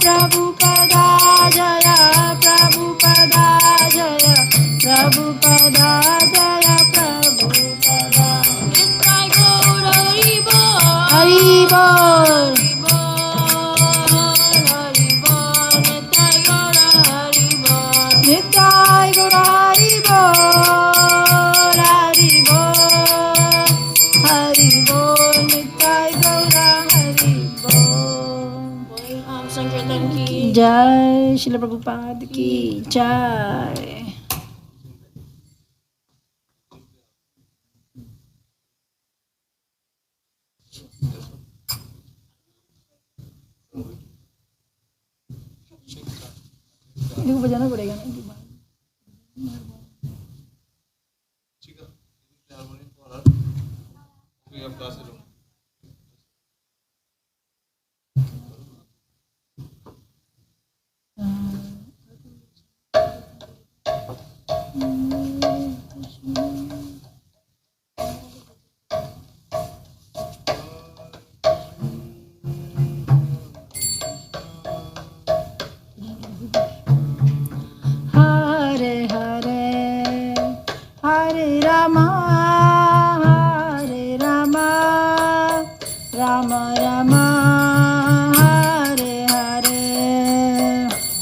Prabhupada Jaya, Prabhupada Jaya, Prabhupada Jaya, Prabhupada. Nitai Gaur Hari Bol, Hari Bol, Hari Bol, Nitai Gaur Hari Bol, Nitai Gaur Hari Bol, Hari Bol, Hari Bol, Nitai Gaur Hari Bol. Sankirtan ki Jai, Srila Prabhupada ki Jai. इनको बजाना पड़ेगा ना कि बात ठीक है harmonium पर कोई अब गा से लो Krishna Krishna Hare Hare Hare Rama Hare Rama Rama Rama Hare Hare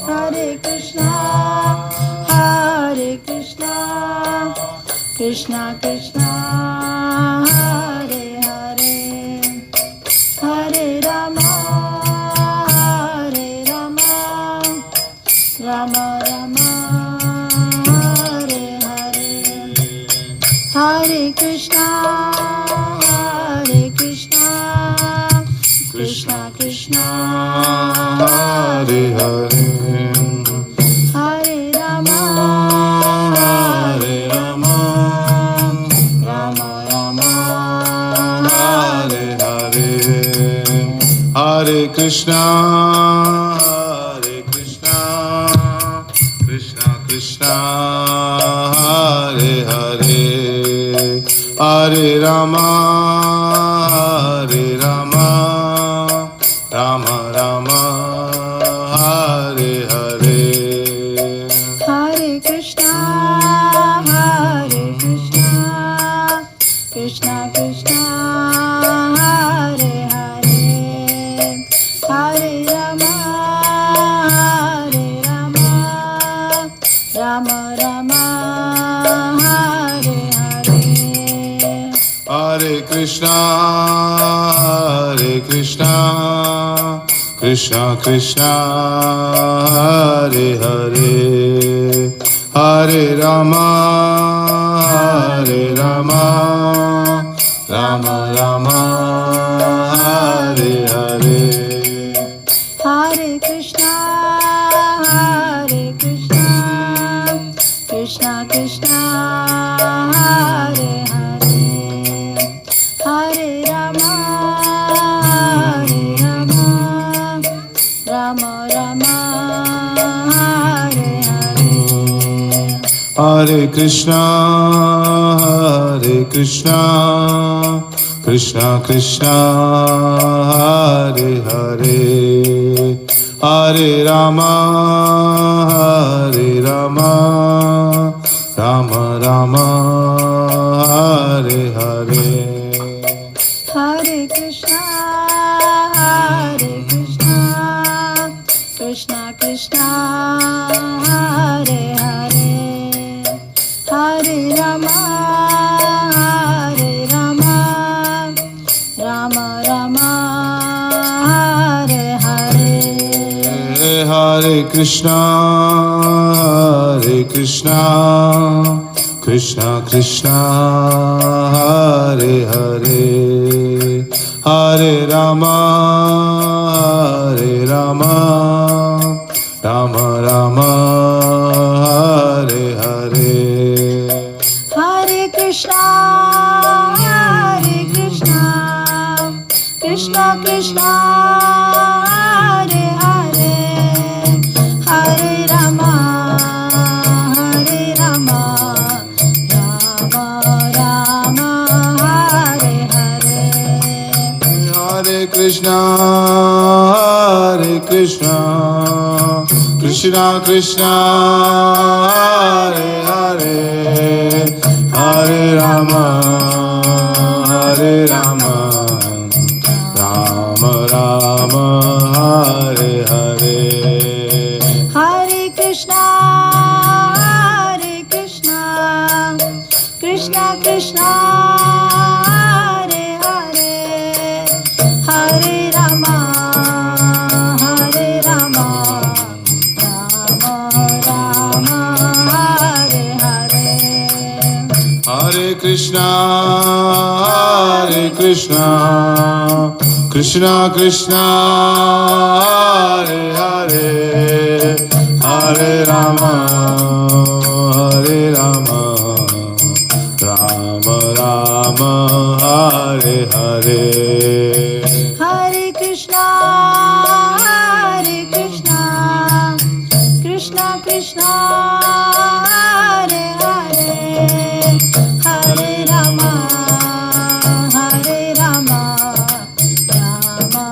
Hare Krishna Hare Krishna Krishna Krishna Hare Hare Hare Krishna, Hare Krishna, Krishna Krishna, Hare Hare, Hare Rama, Hare Rama, Rama Rama, Hare Hare. Hare Krishna, Hare Krishna, Krishna Krishna, Hare Hare. Hare Rama, Hare Rama, Rama Rama, Hare Hare. Hare Krishna, Hare Krishna, Krishna Krishna, Hare Hare. Hare Rama, Hare Rama, Rama Rama, Hare Hare. Hare Krishna, Hare Krishna, Krishna Krishna, Hare Hare. Hare Rama, Hare Rama, Rama Rama, Hare Hare. Hare Krishna, Hare Krishna, Krishna Krishna, Hare Hare. Hare Rama, Hare Rama, Rama Rama, Hare Hare. Hare Krishna, Hare Krishna, Krishna Krishna, Hare Hare. Hare Rama, Hare Rama, Rama Rama, Hare Hare. Hare Krishna, Hare Krishna, Krishna Krishna, Hare Hare. Hare Rama, Hare Rama, Rama Rama, Hare Hare. Hare Krishna, Hare Krishna, Krishna Krishna, Hare Hare. Hare Rama, Hare Rama, Rama Rama, Hare Hare. Hare Krishna, Hare Krishna, Krishna Krishna Hare Hare, Hare Rama Rama Rama Hare Hare. Hare Krishna Krishna Krishna Hare Hare, Hare Rama Rama Rama Hare Hare. Hare Krishna Krishna Krishna Hare Hare, Hare Rama Rama Rama Hare Hare. Hare Krishna Krishna Krishna Hare Hare, Hare Rama Rama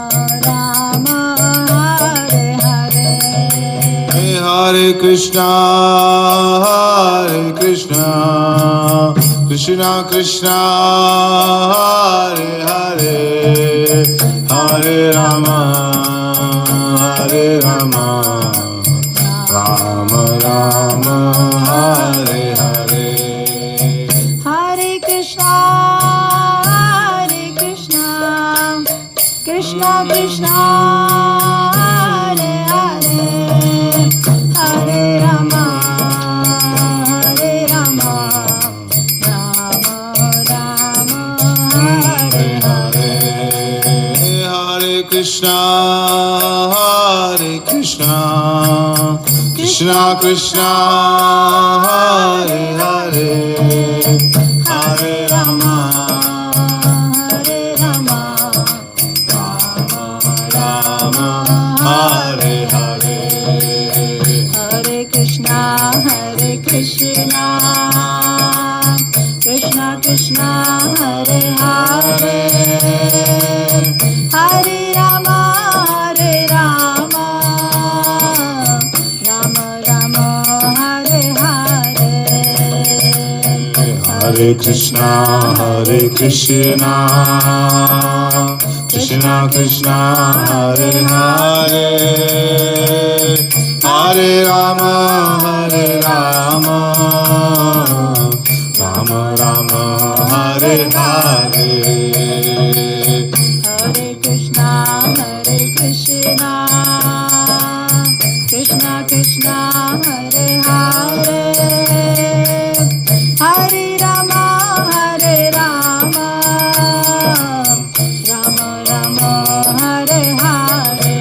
Rama Hare Hare. Hare Krishna Krishna Krishna Hare Hare, Hare Rama Rama Rama Hare Hare. Hare Krishna Krishna Krishna Hare Hare, Hare Rama Rama Rama Hare Hare. Hare Krishna Krishna Krishna Hare Hare, Hare Rama Rama Rama Hare Hare. Hare Krishna Krishna Krishna Hare Hare, Hare Rama Rama Rama Hare Hare. Hare Krishna Krishna Krishna Hare Hare, Hare Rama Rama Rama Hare Hare. Hare Krishna Krishna Krishna Hare Hare, Hare Rama Rama Rama Hare Hare.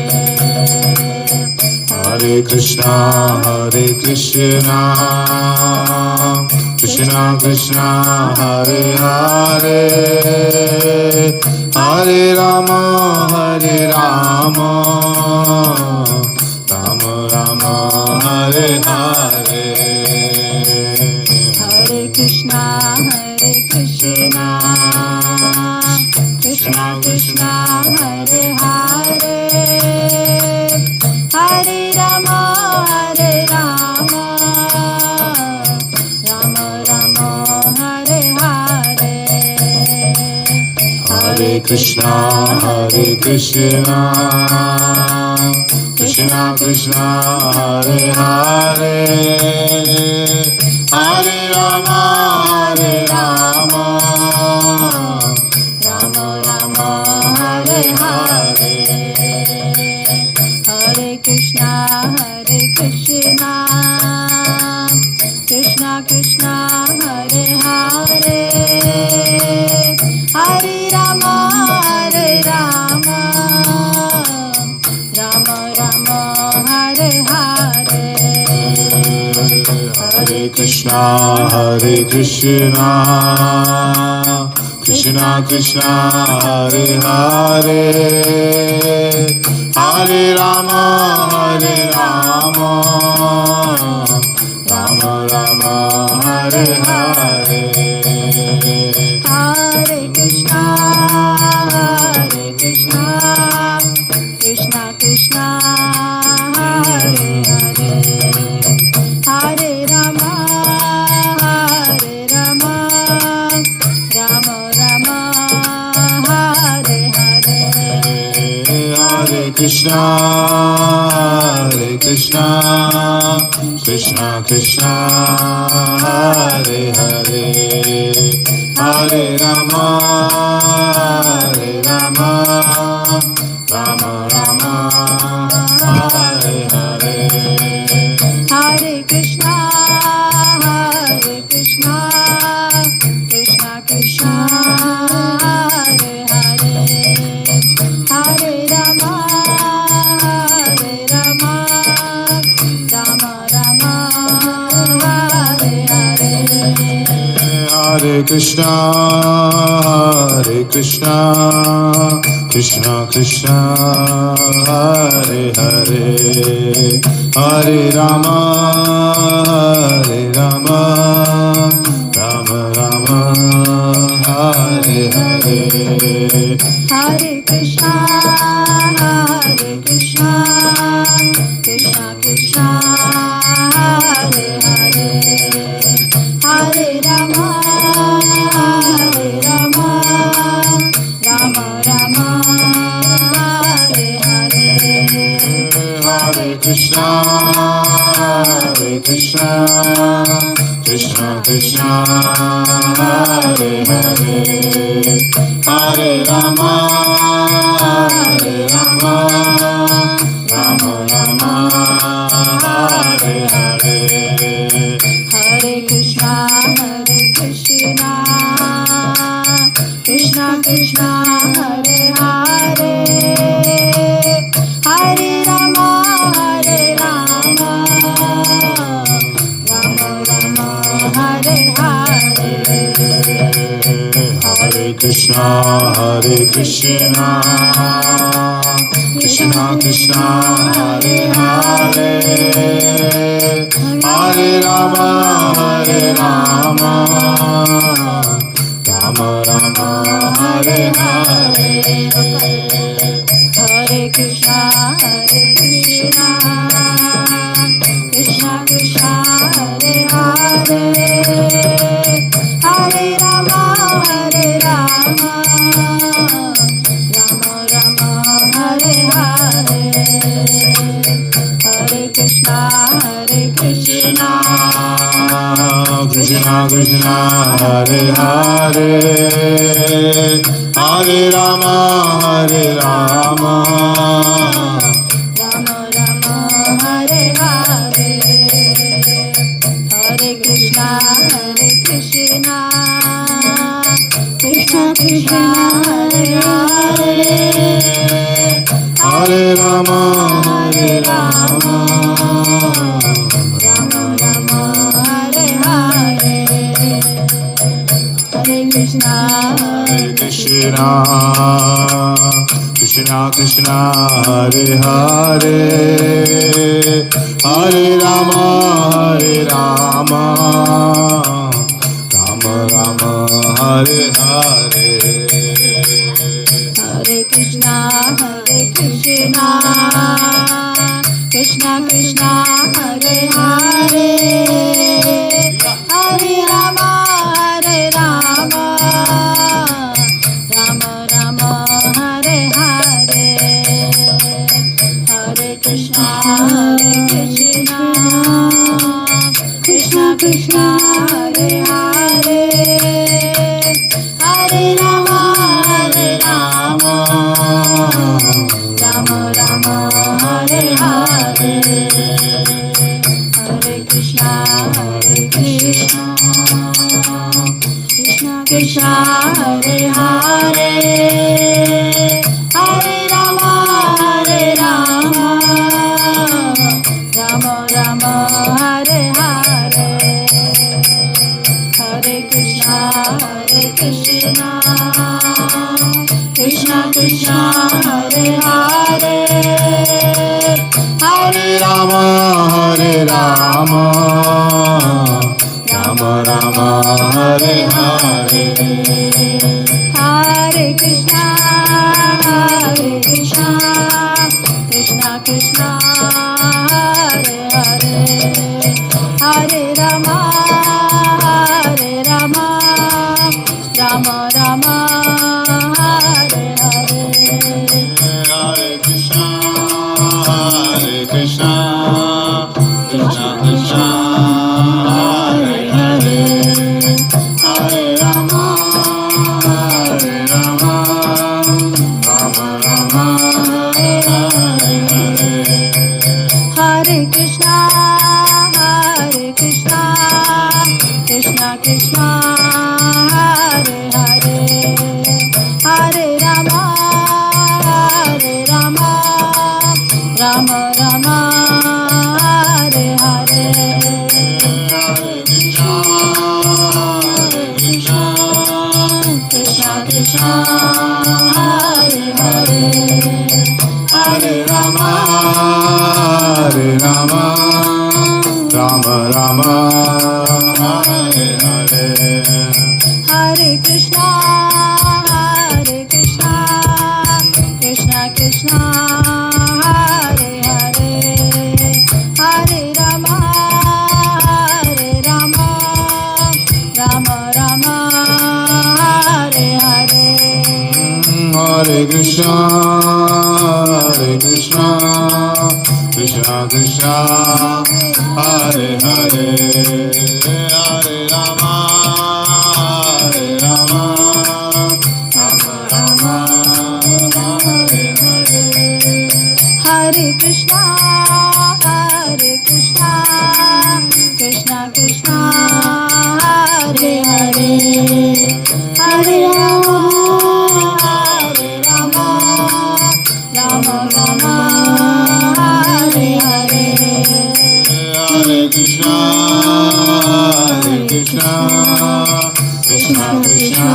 Hare Krishna Krishna Krishna Hare Hare, Hare Rama Rama Rama Hare Hare. Hare Krishna Krishna Krishna Hare Hare, Hare Rama Rama Rama Hare Hare. Hare Krishna Krishna Hare Hare, Hare Rama Rama Rama Hare Hare. Hare Krishna Krishna Hare Hare, Hare Rama Rama Rama Hare Hare. Hare Krishna Krishna Hare Hare, Hare Rama Rama Rama Hare Hare. Hare Krishna Krishna Krishna Krishna, Hare Krishna, Krishna Krishna, Hare Hare, Hare Rama, Hare Rama, Rama Rama, Hare Hare. Hare Krishna, Krishna Krishna, Hare Hare, Hare Rama, Rama Rama, Hare Hare. Hare Krishna, Krishna Krishna, Hare Hare, Hare Rama, Rama Rama, Hare Hare. Hare Krishna, Krishna Krishna, Hare Hare, Hare Rama, Rama Rama, Hare Hare. Hare Krishna, Krishna Krishna, Hare Hare, Hare Rama, Rama Rama, Hare Hare. Hare Krishna, Krishna Krishna, Hare Hare, Hare Rama, Rama Rama, Hare Hare. Hare Krishna, Krishna Krishna, Hare Hare, Hare Rama, Rama Rama, Hare Hare. Hare Krishna, Krishna Krishna, Hare Hare, Hare Rama, Rama Rama, Hare Hare. Hare Krishna, Krishna Krishna, Hare Hare, Hare Rama, Rama Rama, Hare Hare. Hare Krishna, Krishna Krishna, Hare Hare, Hare Rama, Rama Rama, Hare Hare. Hare Krishna, Krishna Krishna, Hare Hare, Hare Rama, Rama Rama, Hare Hare. Hare Krishna, Krishna Krishna, Hare Hare, Hare Rama, Rama Rama, Hare Hare. Hare Krishna, Krishna, Hare Hare, Hare Rama, Rama Hare Hare. Hare Krishna, Krishna Hare Hare, Hare Rama, Rama Hare Hare. Hare Krishna, Krishna Hare Hare, Hare Rama, Rama Hare Hare. Hare Krishna, Krishna Hare Hare, Hare Rama, Rama Rama, Hare Hare. Hare Krishna, Krishna, Hare Hare, Hare Rama, Rama Rama, Hare Hare, Krishna Krishna, Hare Hare, Hare Rama, Hare Rama, Rama Rama, Hare Hare. Hare Krishna, Krishna Krishna, Hare Hare, Hare Rama, Rama Rama, Hare Hare. Hare Krishna, Krishna Krishna, Hare Hare, Hare Rama, Rama Rama, Hare Hare. Hare Krishna, Krishna Krishna, Hare Hare, Hare Rama, Rama Rama, Hare Hare. Hare Krishna, Krishna Krishna,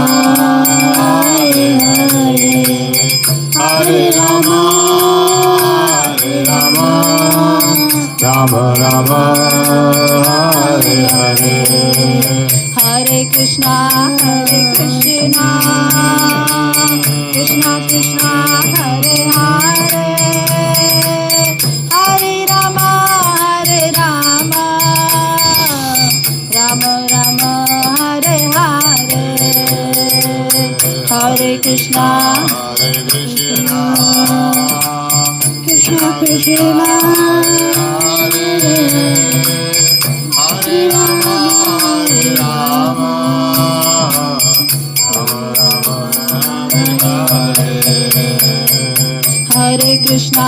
Hare Hare, Hare Rama, Rama Rama, Hare Hare. Hare Krishna, Krishna Krishna, Hare Hare, Hare Rama, Rama Rama, Hare Hare. Hare Krishna, Krishna Krishna Hare Hare Rama, Rama Hare Krishna,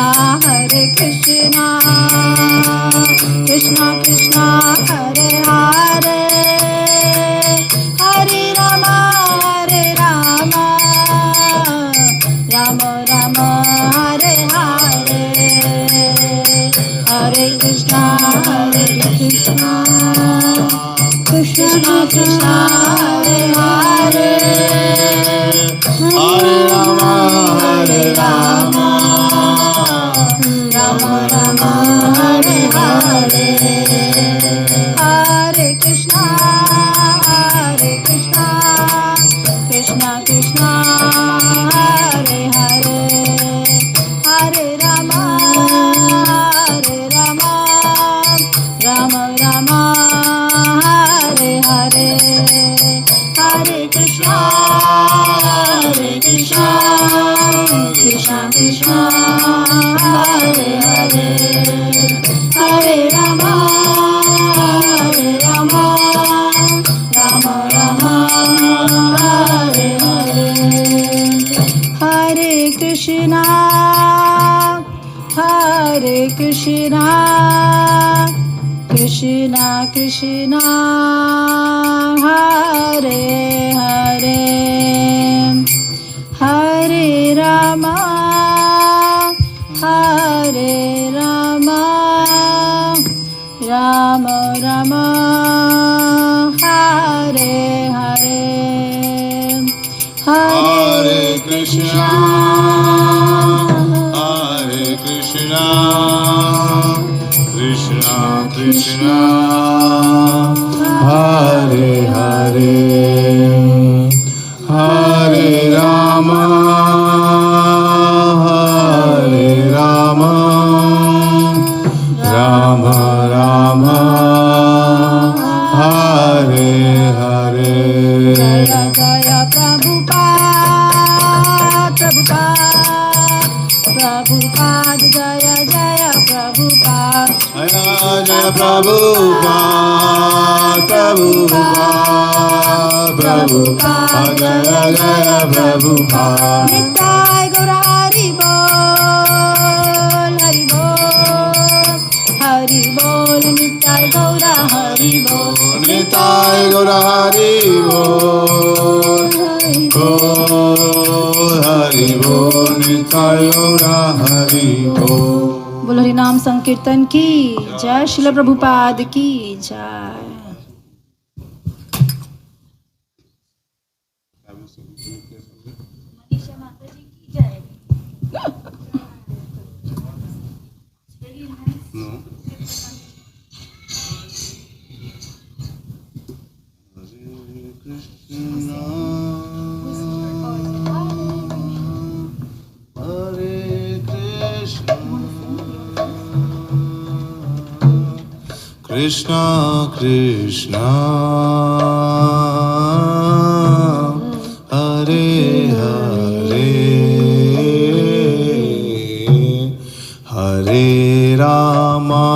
Krishna Krishna, Hare Hare, Hare Rama, Rama Rama, Hare Hare. Hare Krishna, Krishna Krishna, Hare Hare, Hare Rama, Rama Rama, Hare Hare. Hare Krishna, Krishna Krishna, Hare Hare, Hare Rama, Rama Rama, Hare Hare. Hare Krishna, Krishna Krishna, Hare Hare, Hare Rama, Rama Rama, Hare Hare. Hare Krishna, Krishna Krishna, Hare Hare, Hare Rama, Rama Rama, Hare Hare. Hare Krishna, Krishna Krishna, Hare Hare, Hare Rama, Rama Rama, Hare Hare. Jaya Jaya Prabhupada, Prabhupada, Jaya Jaya Prabhupada. Jaya Jaya Prabhupada, Jaya Jaya Prabhupada. Nittai Gaura Hari Bol, Hari Bol, Hari Bol, Nittai Gaura Hari Bol. Nitai Gaura Hari Bol. Hari Bol, Nitai Gaura Hari Bol. बोलो हरि नाम संकीर्तन की जय, श्रील प्रभुपाद की जय। Krishna Krishna Hare Hare Hare Rama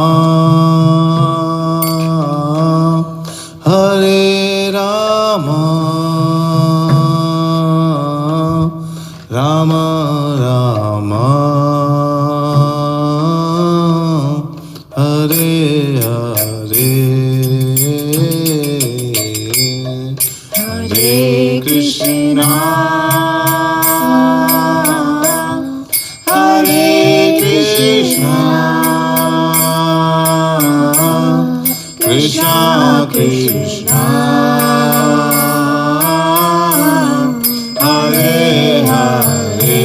Hare Rama Rama Rama Hare Hare Hare Krishna Hare Krishna Krishna Krishna Hare Hare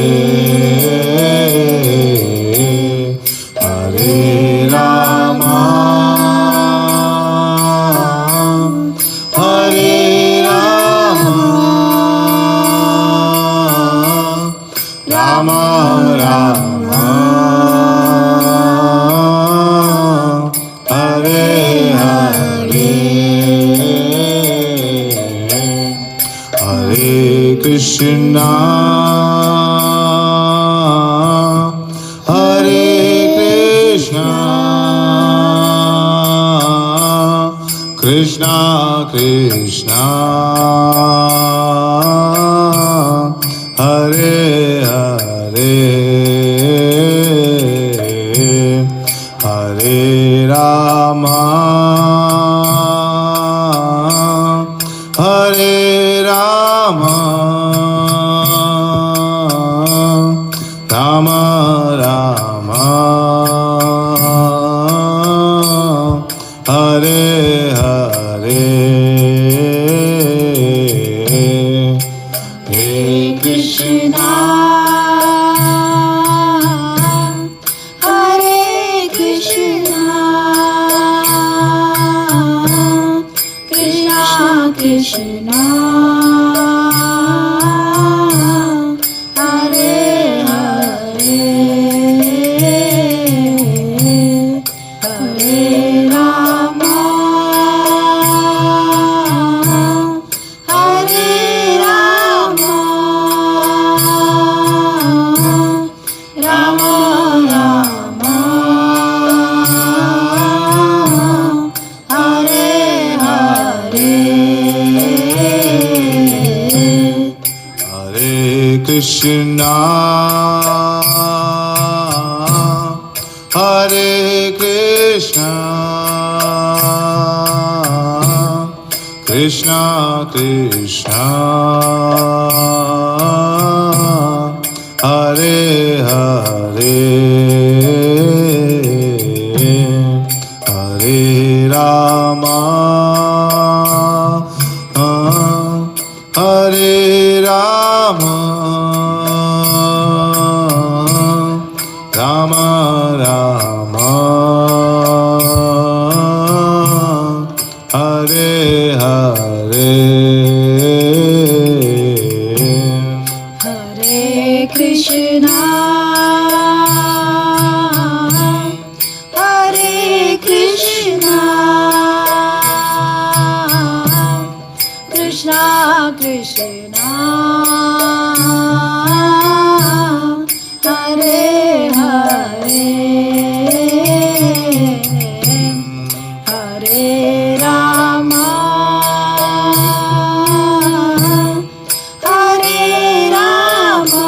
Hare Rama Hare Rama Rama Rama Hare Hare Hare Krishna Hare Krishna Krishna Krishna Hare Hare Hare Rama Hare Rama Rama Rama Hare Hare Hare Krishna Hare Krishna Krishna Krishna Hare Hare Hare Rama Hare Rama Rama Rama Hare Hare Hare Krishna Hare Krishna Krishna Krishna Hare Hare Hare Rama Hare Rama Rama Rama Hare Hare Hare Krishna Hare Krishna Krishna Krishna Hare Hare Hare Rama Hare Rama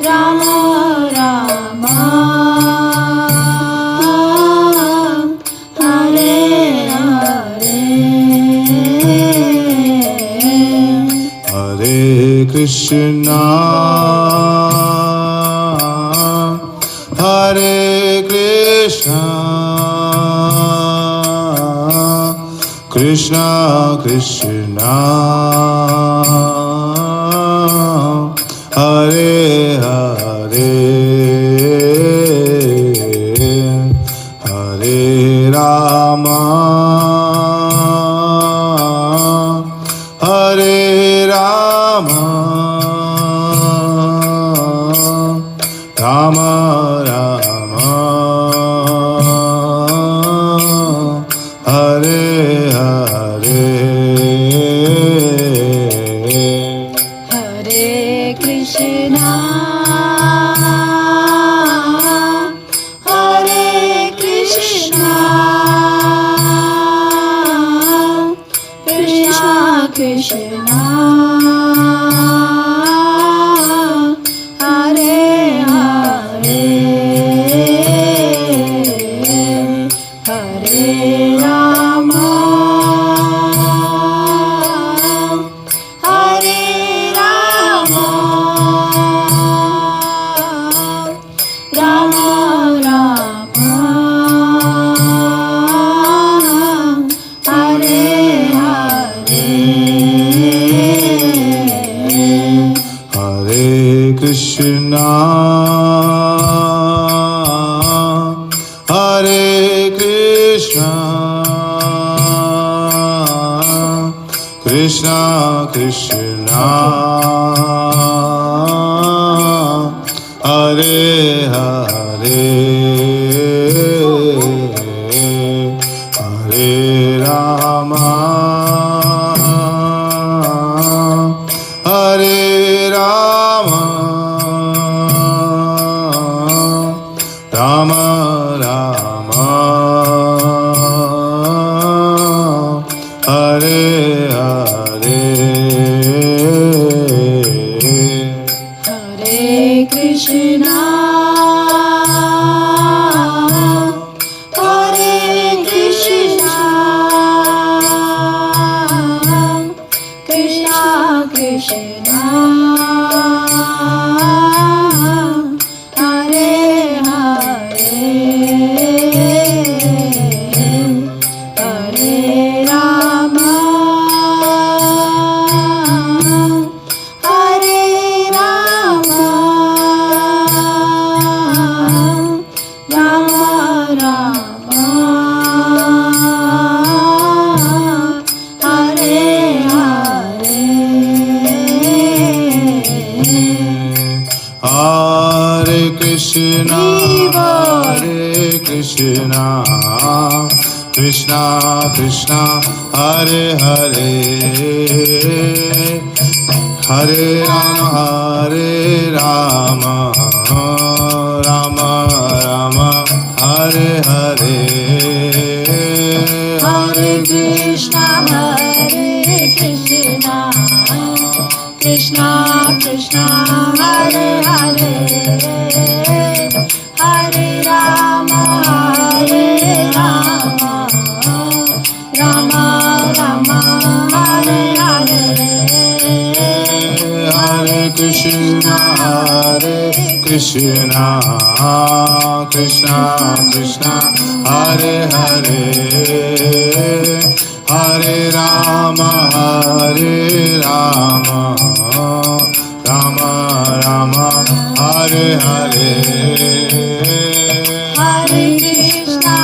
Rama Rama Krishna Krishna Hare Hare Hare Rama Hare Rama Rama Rama Hare Hare Hare Krishna Hare Krishna Krishna Krishna Hare Hare Hare Rama Hare Rama Rama Rama Hare Hare Hare Krishna Hare Krishna Krishna Krishna Hare Hare Hare Rama Hare Rama Rama Rama Hare Hare Hare Krishna Hare Krishna Krishna Krishna Hare Hare Hare Rama Hare Rama Rama Rama Hare Hare Hare Krishna Hare Krishna Krishna Krishna Hare Hare Hare Rama Rama Rama Hare Hare Hare Krishna Krishna Krishna Hare Hare Hare Rama Rama Rama Hare Hare Hare Krishna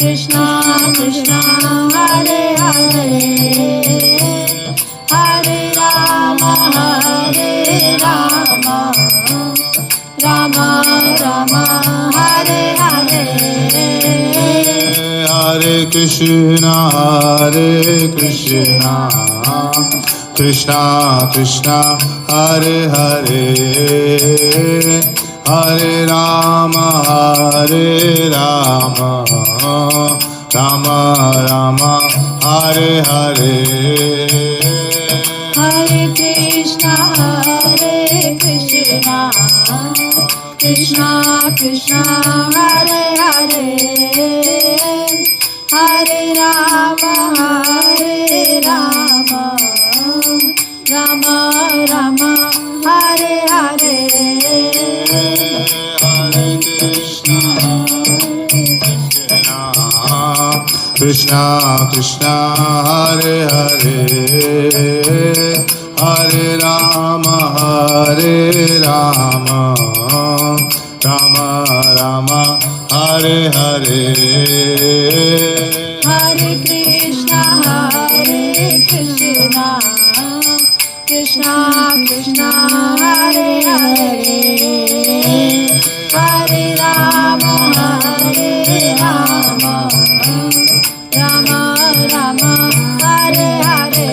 Krishna Krishna Hare Hare Hare Rama Rama Rama Hare Hare Hare Krishna Krishna Krishna Hare Hare Hare Rama Rama Rama Hare Hare Hare Krishna Krishna Krishna Hare Hare Hare Rama Rama Rama Hare Hare Hare Krishna Krishna Krishna Hare Hare Hare Rama Rama Rama Hare Hare Hare Krishna Krishna Krishna Hare Hare Hare Rama Hare Rama Rama Rama Hare Hare Hare Krishna Krishna Krishna Hare Hare Hare Rama Rama Rama Rama Hare Hare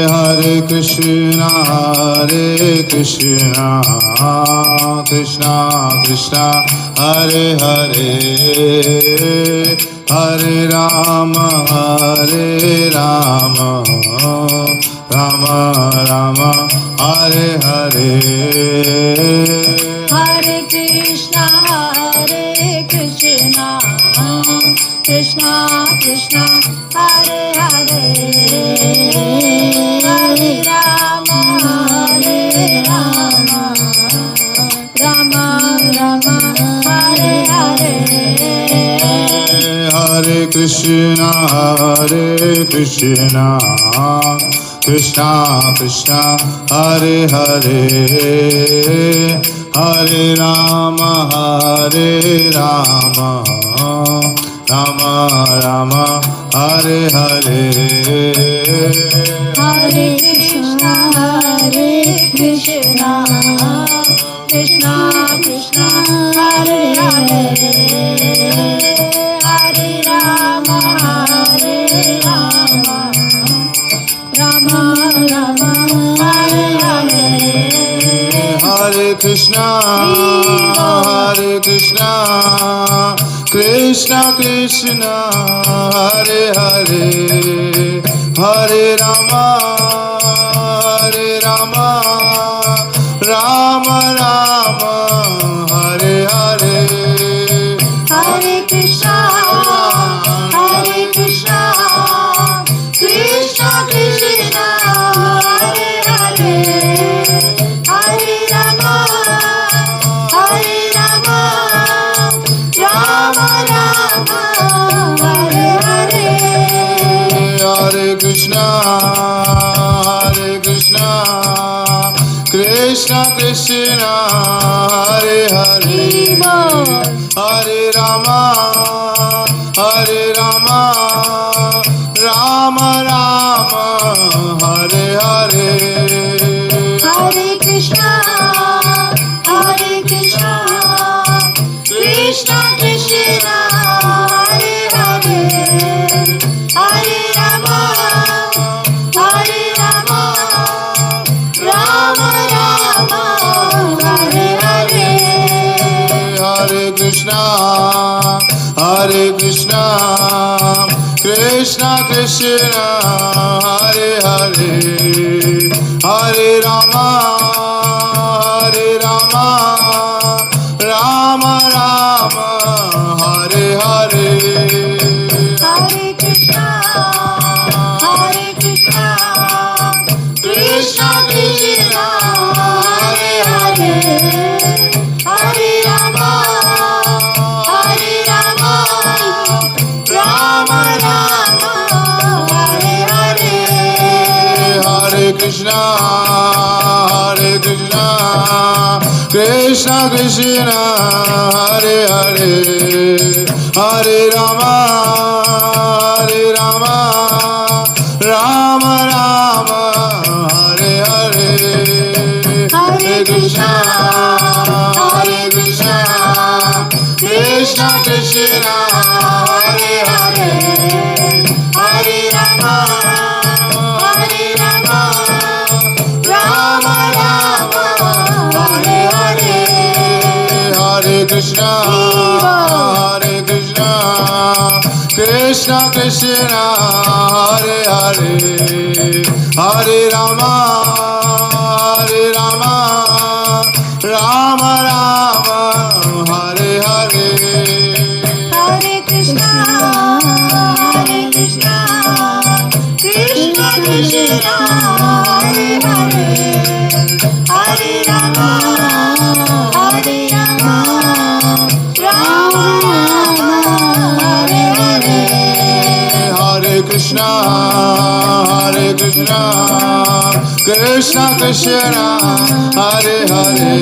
Hare Krishna Krishna Krishna Hare Hare Hare Rama Rama Rama Rama Hare Hare Hare Krishna Krishna Krishna Hare Hare Hare Rama Rama Rama Hare Hare Hare Krishna Krishna Krishna Hare Hare Hare Rama Rama Rama Rama Hare Hare Hare Krishna Krishna Krishna Hare Hare Hare Rama Rama Rama Hare Hare Hare Krishna Krishna Krishna Hare Hare Hare Rama Rama Rama Hare Hare Hare Krishna Krishna Krishna Hare Hare Hare Rama Rama Rama Hare Hare Hare Krishna Krishna Krishna Hare Hare Hare Rama Rama Rama Hare Hare Hare Krishna Krishna Krishna Hare Hare Hare Rama Rama Rama Hare Hare Hare Krishna Krishna Krishna Hare Hare Hare Rama Rama Rama Hare Hare Hare Krishna Krishna Krishna Hare Hare Hare Rama Rama Rama Hare Hare Hare Krishna Krishna Krishna Hare Hare Hare Rama Rama Rama Hare Hare Hare Krishna Krishna Krishna Hare Hare Hare Rama Rama Rama Hare Hare Hare Krishna Krishna Krishna Hare Hare Hare Rama Rama Rama Hare Hare Hare Krishna Krishna Krishna Hare Hare Hare Rama Rama Rama Hare Hare Hare Krishna, Krishna Krishna, Hare Hare,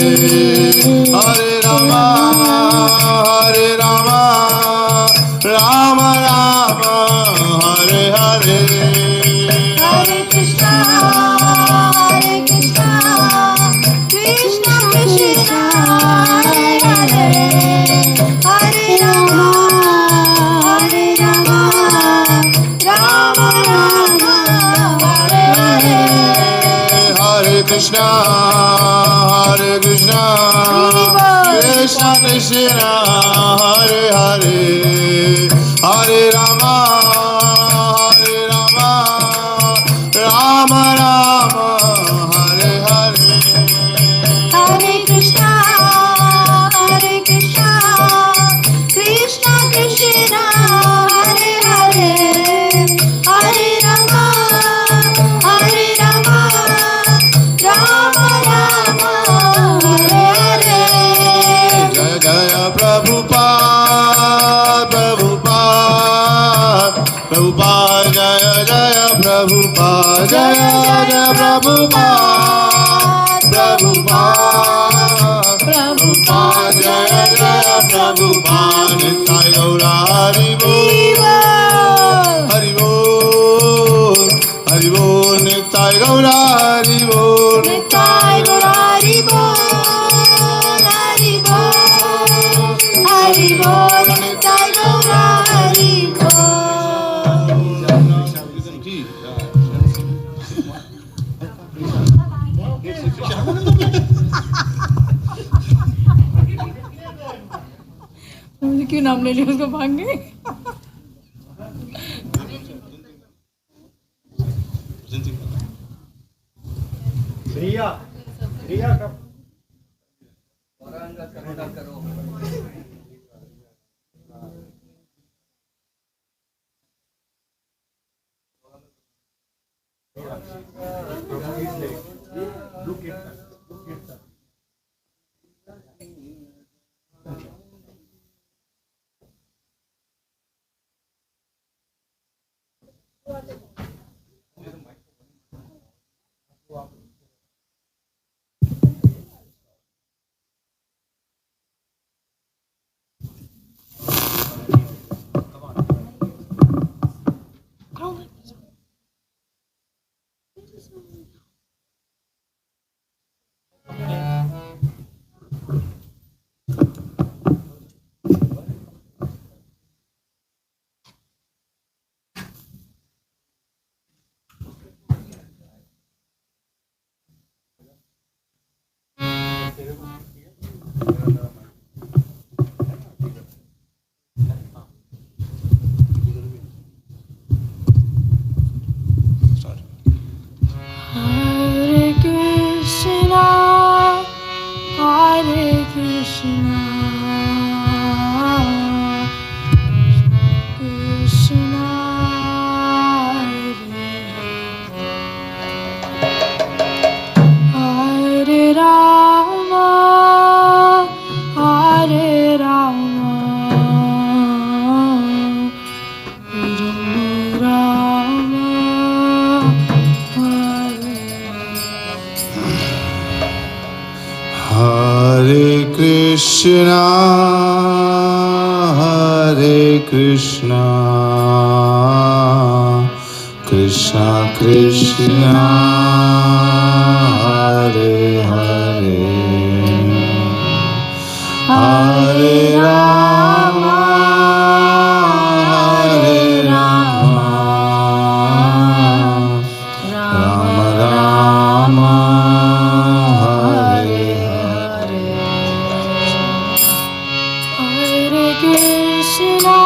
Hare Rama, Hare Rama, Rama Rama, Hare Hare. Hare Krishna, Krishna Krishna, Hare Hare, Hare Rama, Rama Rama, Hare Hare. Hare Krishna, Krishna Krishna, Hare Hare, Hare Rama, Rama Rama, Hare Hare. Hare Krishna, Krishna Krishna, Hare Hare, Hare Rama, Rama Rama, Hare Hare. Jaya Jaya Prabhupada, Prabhupada, Jaya Jaya Prabhupada, Jaya Jaya Prabhupada, Prabhupada, Jaya Jaya Prabhupada, Nitai Gaura Hari Bol, Hari Bol, Hari Bol, Nitai Gaura Hari Bol, Nitai Gaura Hari Bol, Hari Bol, Hari Bol, Nitai Gaura Hari Bol. मुझे क्यों नाम ले लिया उसको भाग गए. रिया का Krishna, Hare Krishna, Krishna Krishna, Hare Hare, Hare Rama, Hare Rama, Rama Rama, Hare Hare. Hare Krishna,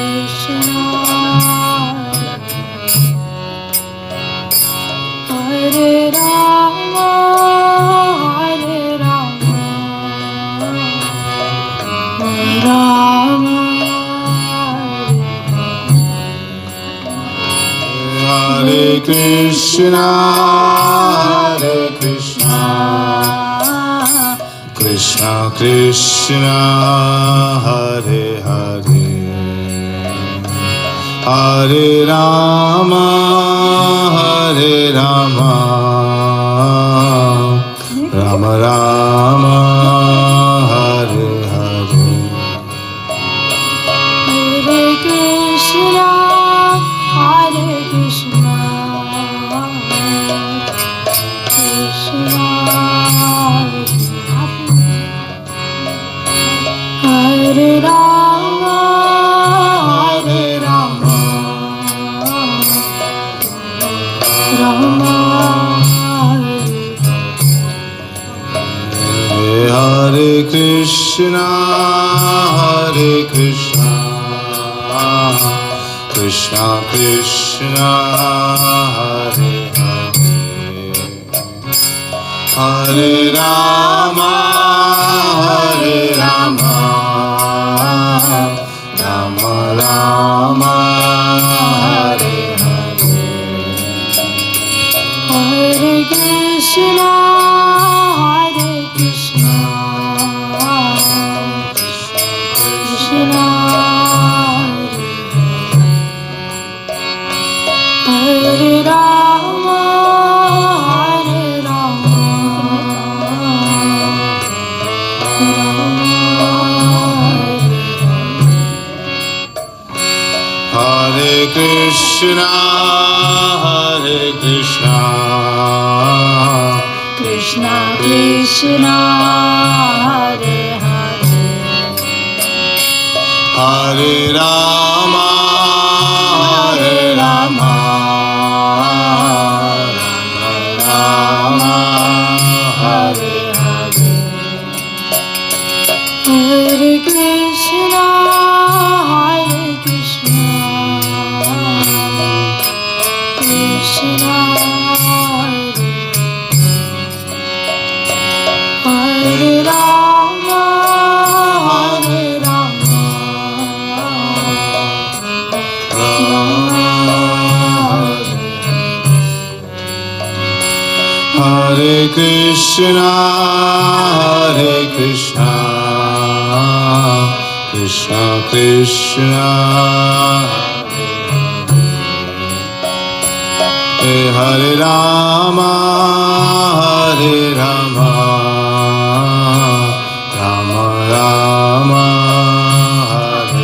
Krishna Hare Rama, Rama Hare Krishna, Krishna Krishna Krishna Hare Hare Hare Rama Hare Rama Rama Rama Hare Hare Hare Krishna Hare Krishna Krishna Hare Rama Hare Rama Rama Hare Krishna Krishna Krishna Hare Hare Hare Rama Rama Rama Hare Hare Hare Krishna Hare Krishna Krishna Hare Rama Hare Rama Hare Krishna Krishna Krishna Hare Hare Hare Rama Rama Rama Hare Hare Hare Krishna Hare Krishna Krishna Hare Rama Hare Rama Hare Krishna Krishna Krishna Hare Rama Rama Rama Hare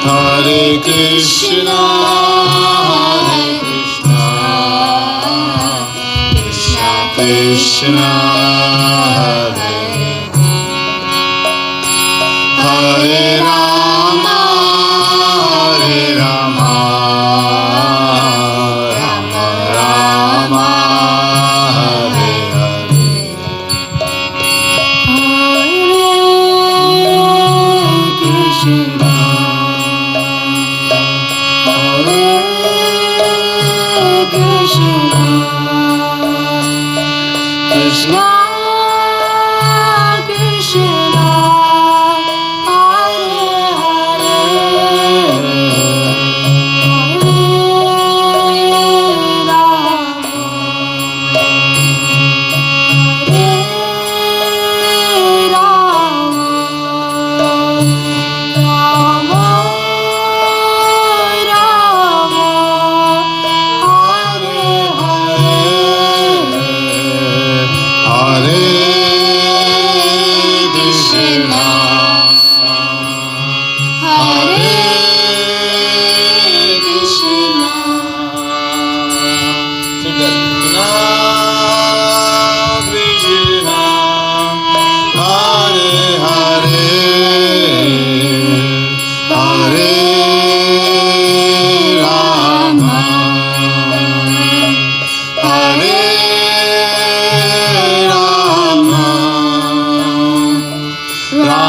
Hare Krishna Krishna Hare Rama Hare Krishna Krishna Hare Hare Rama Rama Rama Hare Hare Krishna Hare Krishna Krishna Krishna Hare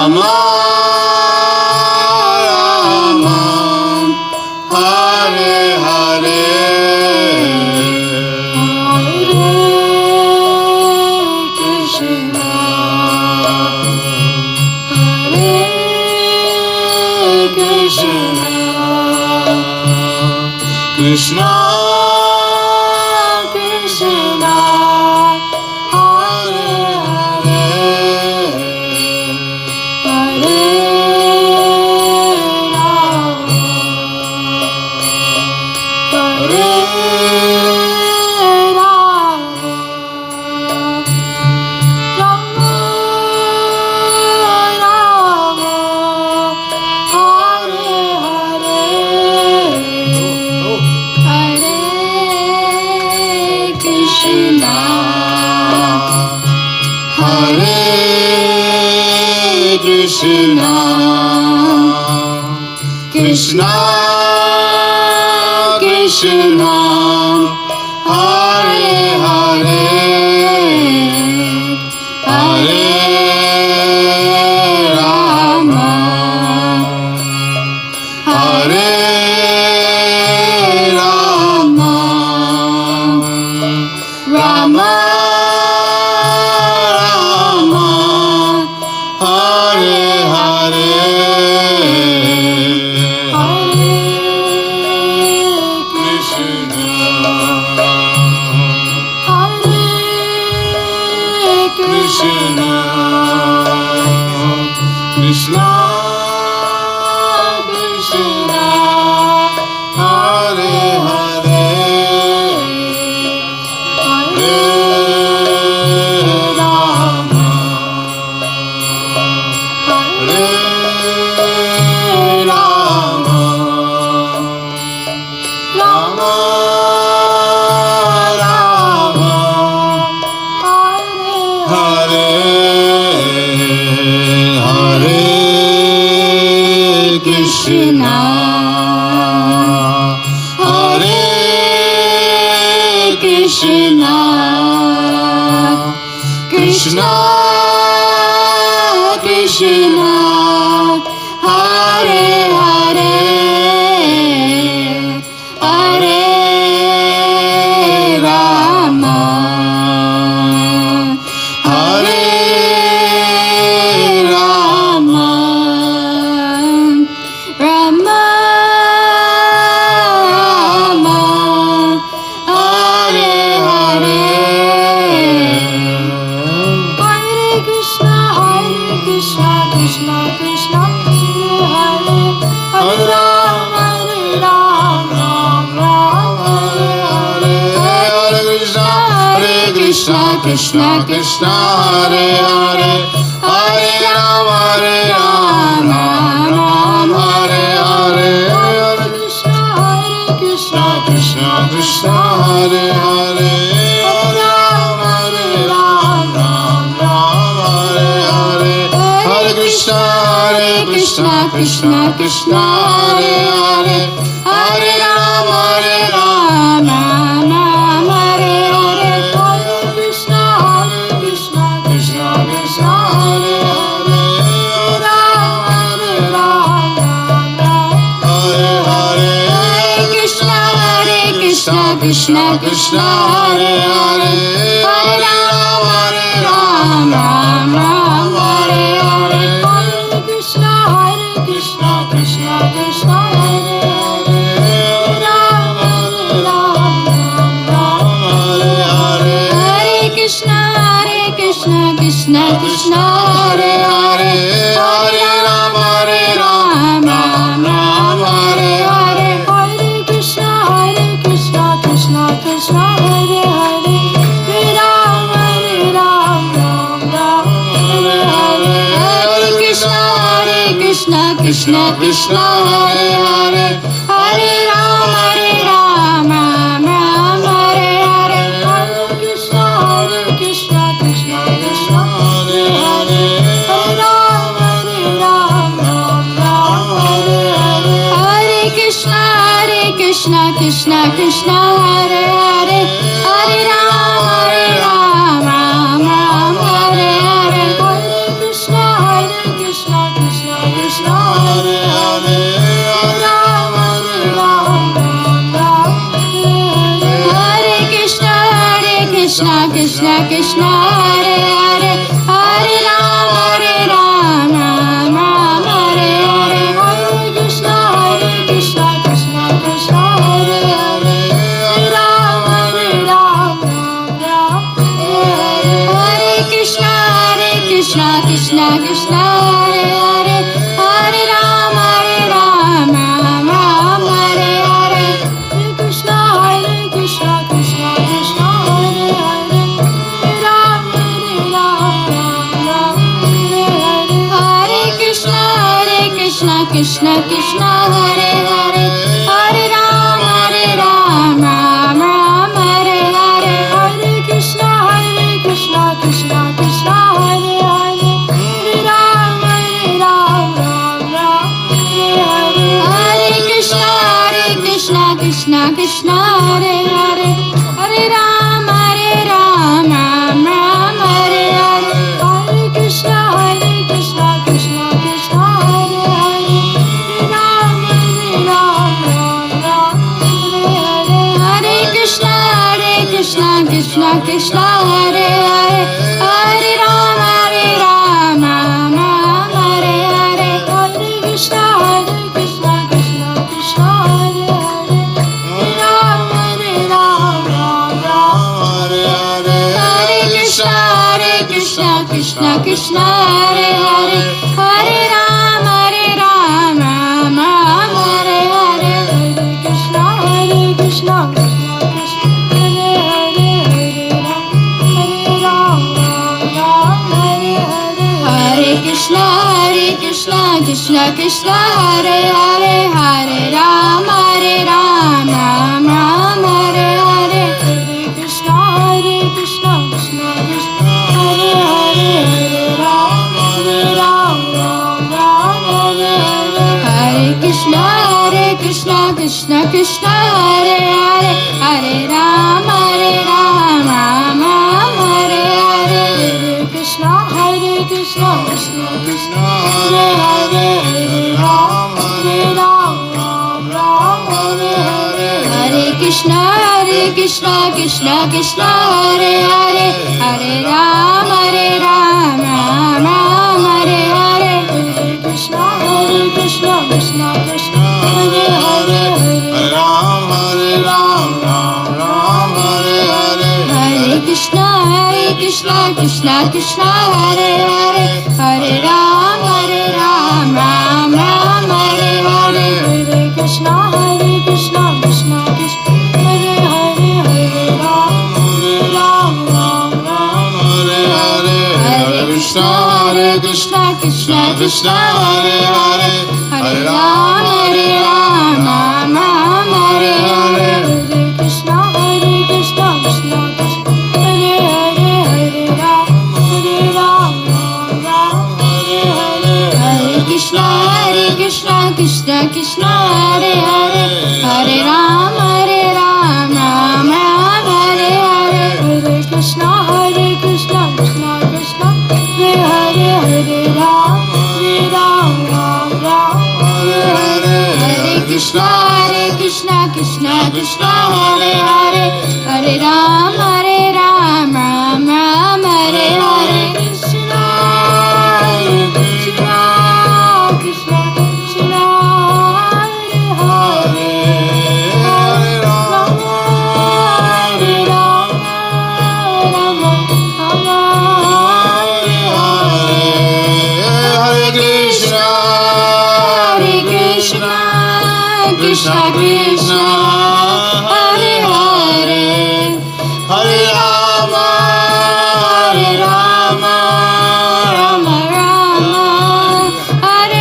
Rama Krishna Krishna Hare Hare Hare Rama Hare Rama Rama Rama Hare Hare Hare Krishna Hare Krishna Krishna Krishna Hare Hare Hare Rama Hare Rama Rama Rama Hare Hare Hare Krishna Hare Krishna Krishna Krishna Hare Hare Hare Rama Hare Rama Rama Rama Hare Hare Krishna Hare Krishna Krishna Krishna Hare Hare Hare Rama Hare Rama Rama Rama Hare Hare Hare Krishna Krishna Krishna Hare Hare Rama Ram Ram Hare Hare Hare Krishna Krishna Krishna Hare Hare Hare Rama Ram Hare Hare Hare Krishna Krishna Krishna Hare Hare Hare Rama Ram Hare Hare Hare Krishna Krishna Krishna Hare Hare Hare Rama Ram Hare Hare Hare Krishna Krishna Krishna Hare Hare Hare Rama Hare Hare Krishna Krishna Krishna Hare Hare Hare Rama Hare Hare Hare Krishna Krishna Krishna Hare Hare Rama Hare Hare Hare Krishna Krishna Krishna Hare Hare Hare Rama Hare Hare Hare Krishna Krishna Krishna Hare Hare Rama Hare Hare Hare Krishna Krishna Krishna Hare Hare Hare Rama Hare Hare Hare Krishna Krishna Krishna Hare Hare Hare Rama Hare Hare Hare Krishna Krishna Krishna Hare Hare Hare Rama Hare Hare Hare Krishna Krishna Krishna Hare Hare Hare Rama Hare Krishna Krishna Krishna Hare Hare Hare Rama Hare Hare Hare Krishna Krishna Krishna Hare Hare Krishna Krishna Hare Hare Hare Ram Ram Ram Hare Hare Krishna Krishna Krishna Krishna Hare Hare Ram Ram Hare Hare Krishna Krishna Krishna Hare Hare Hare Ram Ram Ram Hare Hare Hare Krishna Krishna Krishna Hare Hare Ram Ram Ram Hare Hare Krishna Krishna Krishna Hare Hare Hare Ram Ram Ram Hare Hare Hare Krishna Krishna Krishna Hare Hare Ram Ram Ram Hare Hare Krishna Krishna Krishna Hare Hare Hare Ram Ram Hare Hare Hare Krishna Krishna Krishna Hare Hare Ram Ram Hare Hare Hare Krishna Krishna Krishna Hare Hare Hare Ram Ram Hare Hare Hare Krishna Krishna Krishna Hare Hare Hare Ram Ram Hare Hare Hare Krishna Krishna Krishna Hare Hare Hare Ram Ram Hare Hare Hare Krishna Krishna Krishna Hare Hare Hare Ram Ram Hare Hare Hare Krishna Krishna Krishna Hare Hare Hare Ram Ram Hare Hare Hare Krishna Krishna Krishna Hare Hare Hare Ram Ram Hare Hare Hare Krishna Krishna Krishna Hare Hare Hare Ram Hare Hare Hare Krishna Krishna Krishna Hare Hare Hare Ram Hare Hare Hare Krishna Krishna Krishna Hare Hare Hare Ram Hare Hare Hare Krishna Krishna Krishna Hare Hare Hare Ram Hare Hare Hare Krishna Krishna Krishna Hare Hare Hare Ram Hare Hare Hare Krishna Krishna Krishna Hare Hare Hare Ram Hare Hare Hare Krishna Krishna Krishna Hare Hare Hare Ram Hare Hare Hare Hare Krishna Krishna Krishna Hare Hare Hare Ram Hare Hare Hare Krishna Krishna Krishna Hare Hare Hare Ram Hare Hare Krishna Krishna Krishna Hare Hare Hare Ram Hare Hare Krishna Krishna Krishna Hare Hare Hare Rama Rama Rama Hare Hare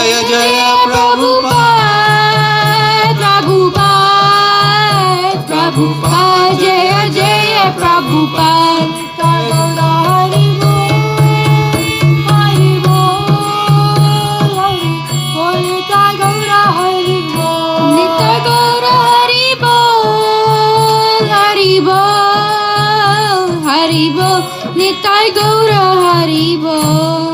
Jaya Jaya Prabhupada Jaya Jaya Prabhupada Jaya Jaya Prabhupada Hari Bol Nitai Gaura Hari Bol Nitai Gaura Hari Bol Hari Bol Hari Bol Nitai Gaura Hari Bol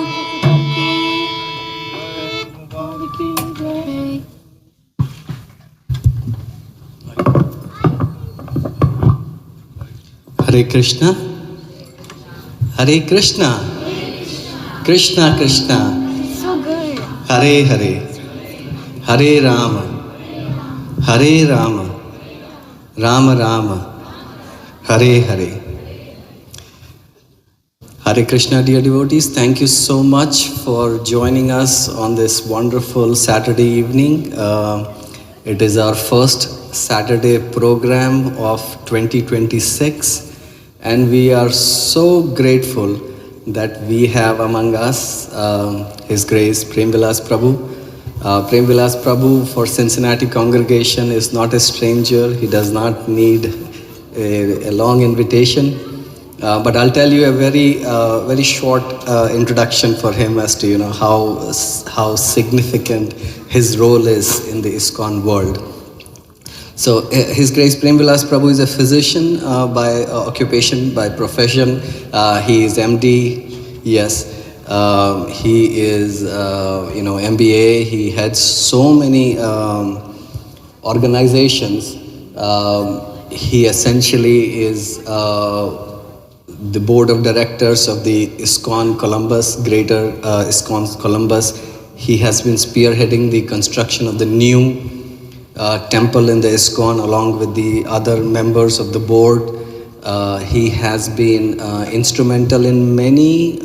Hare Krishna, Hare Krishna, Krishna Krishna, So good. Hare Hare, Hare Rama, Hare Rama, Rama Rama, Hare Hare. Hare Krishna, dear devotees, thank you so much for joining us on this wonderful Saturday evening. It is our first Saturday program of 2026, and we are so grateful that we have among us His Grace Prem Vilas Prabhu. Prem Vilas Prabhu for Cincinnati congregation is not a stranger. He does not need a long invitation. But I'll tell you a very short introduction for him as to how significant his role is in the ISKCON world. So His Grace Prem Vilas Prabhu is a physician by occupation, by profession. He is MD, yes. He is MBA. He heads so many organizations. He essentially is the board of directors of the ISKCON Columbus, Greater ISKCON Columbus. He has been spearheading the construction of the new temple in the ISKCON along with the other members of the board. He has been instrumental in many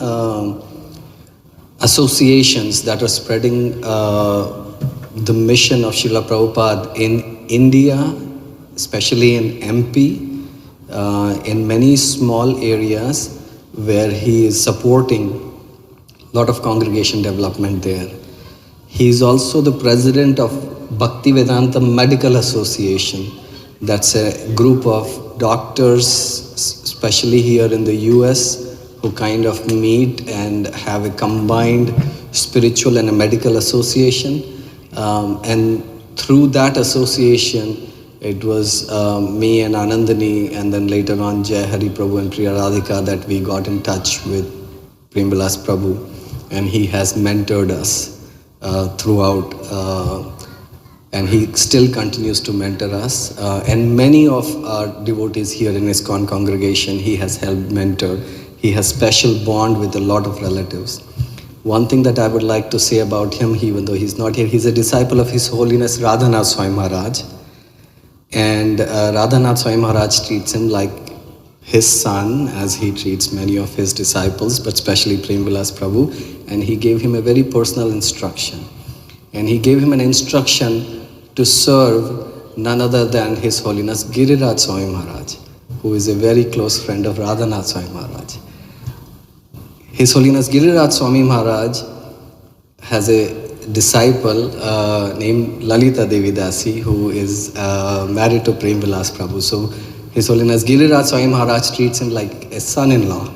associations that are spreading the mission of Srila Prabhupada in India, especially in MP. In many small areas where he is supporting a lot of congregation development there. He is also the president of Bhaktivedanta Medical Association. That's a group of doctors, especially here in the US, who kind of meet and have a combined spiritual and a medical association. And through that association, it was me and Anandani, and then later on Jai Hari Prabhu and Priya Radhika, that we got in touch with Prem Vilas Prabhu, and he has mentored us throughout, and he still continues to mentor us. And many of our devotees here in ISKCON congregation, he has helped mentor. He has special bond with a lot of relatives. One thing that I would like to say about him, even though he's not here, he's a disciple of His Holiness Radhanath Swami Maharaj. And Radhanath Swami Maharaj treats him like his son, as he treats many of his disciples, but especially Prem Vilas Prabhu. And he gave him a very personal instruction. And he gave him an instruction to serve none other than His Holiness Giriraj Swami Maharaj, who is a very close friend of Radhanath Swami Maharaj. His Holiness Giriraj Swami Maharaj has a disciple named Lalita Devi Dasi, who is married to Prem Vilas Prabhu. So His Holiness Giriraj Swami Maharaj treats him like a son-in-law.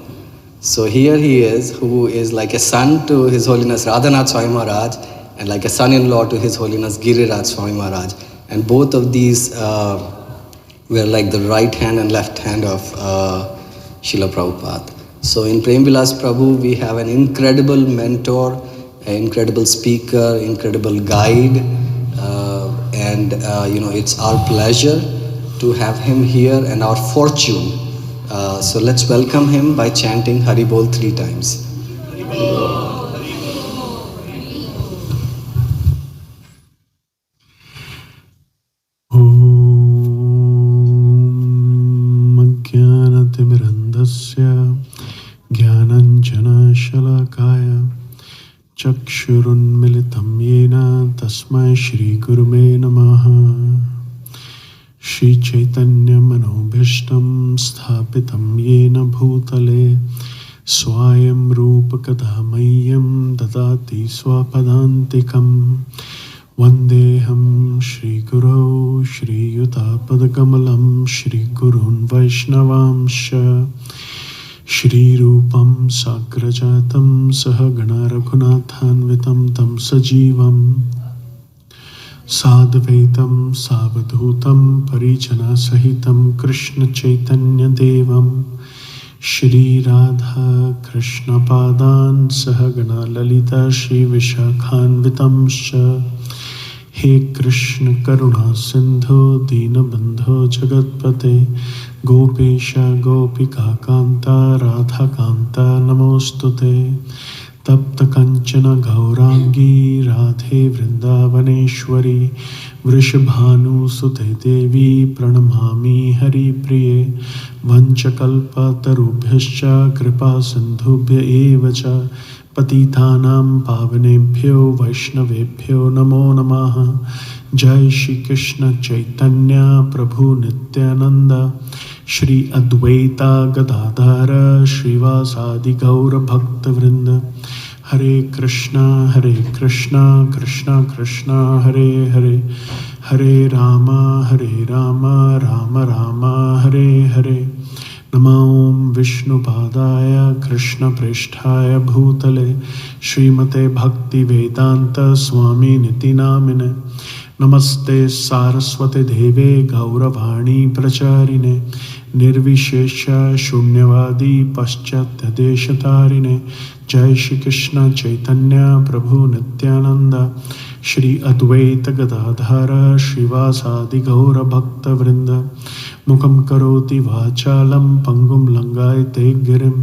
So here he is, who is like a son to His Holiness Radhanath Swami Maharaj and like a son-in-law to His Holiness Giriraj Swami Maharaj. And both of these were like the right hand and left hand of Srila Prabhupada. So in Prem Vilas Prabhu, we have an incredible mentor, an incredible speaker, incredible guide, and it's our pleasure to have him here and our fortune. So let's welcome him by chanting Hari Bol 3 times. Hari Bol, Hari Bol, Hari Bol. Om Jnanatimrandasya Jnananjana Shalakaya Chakshurunmilitam yena tasmai Shri Gurume Namaha. Shri Chaitanya Manobhishtam Sthapitam yena bhutale Swayam Rupa Kadamayyam Dadati Swapadantikam Vandeham Shri Guru Shri Yuta Padakamalam Shri Gurun Vaishnavamsha Shri Rupam Sagrajatam Sahagana Raghunathanvitam Tam Sajivam Sadvaitam Savadhutam Parijana Sahitam Krishna Chaitanya Devam Shri Radha Krishna Padan Sahagana Lalita Shri Vishakhanvitam Sha He Krishna Karuna Sindhu Dinabandho Jagatpate Gopesha Gopika Kanta Radha Kanta Namostute तप्त कंचन गौरांगी राधे वृंदावनेश्वरी वृषभानुसुते देवी प्रणमामि हरिप्रिये वंशकल्पतरुभ्यश्च कृपा सिन्धुभ्य एव च पतितानां पावनेभ्यो वैष्णवेभ्यो नमो नमः। जय श्री कृष्ण चैतन्य प्रभु नित्यानंद श्री अद्वैता गदाधर श्रीवासादि गौर भक्त वृंद। हरे कृष्णा कृष्णा कृष्णा हरे हरे, हरे राम राम राम हरे हरे। नमो ओं विष्णुपादाय कृष्णप्रेष्ठाय भूतले श्रीमते भक्ति वेदांत स्वामी निति नामिने। नमस्ते सारस्वते देवे गौरवाणी प्रचारिणे निर्विशेष शून्यवादी पाश्चात्य देशतारिणे। जय श्री कृष्ण चैतन्य प्रभु नित्यानंद श्री अद्वैत गदाधर श्रीवासादि गौर भक्त वृंद। मुखं करोति वाचालं पंगुं लंगायते गिरिं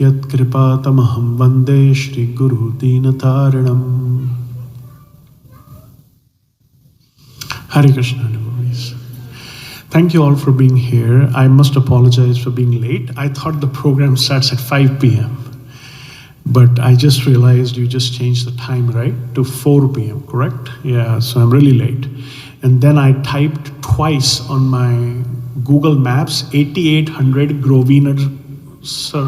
यत्कृपातमहं वन्दे श्री गुरु दीनतारिणम्। Hare Krishna, devotees. Thank you all for being here. I must apologize for being late. I thought the program starts at 5 p.m. But I just realized you just changed the time, right? To 4 p.m., correct? Yeah, so I'm really late. And then I typed twice on my Google Maps 8800 Groviner, sir,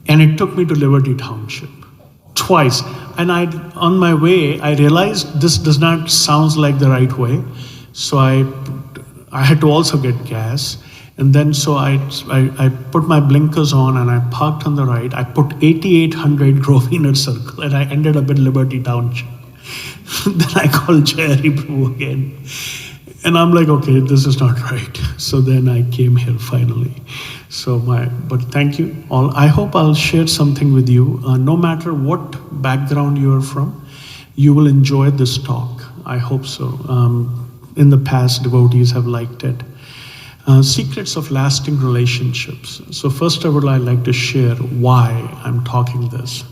and it took me to Liberty Township. Twice. And on my way, I realized this does not sound like the right way. So I had to also get gas. And then so I put my blinkers on and I parked on the right. I put 8800 Groviner Circle and I ended up in Liberty Township. Then I called Srila Prabhu again. And I'm like, okay, this is not right. So then I came here finally. But thank you all. I hope I'll share something with you. No matter what background you are from, you will enjoy this talk. I hope so. In the past, devotees have liked it. Secrets of lasting relationships. So first of all, I'd like to share why I'm talking this.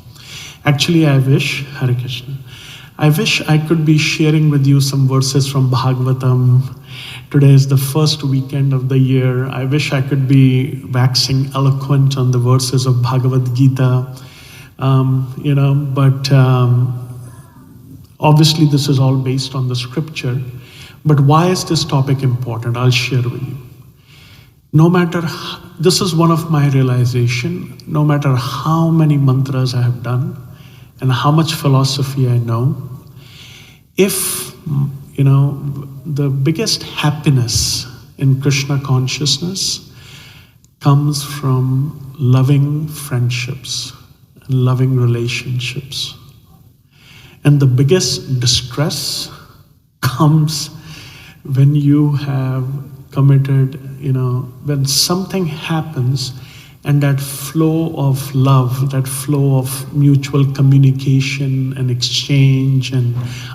Actually, I wish, Hare Krishna, I wish I could be sharing with you some verses from Bhagavatam. Today is the first weekend of the year. I wish I could be waxing eloquent on the verses of Bhagavad Gita, but obviously this is all based on the scripture. But why is this topic important? I'll share with you. This is one of my realization, no matter how many mantras I have done and how much philosophy I know, if, the biggest happiness in Krishna consciousness comes from loving friendships and loving relationships. And the biggest distress comes when you have committed, when something happens and that flow of love, that flow of mutual communication and exchange and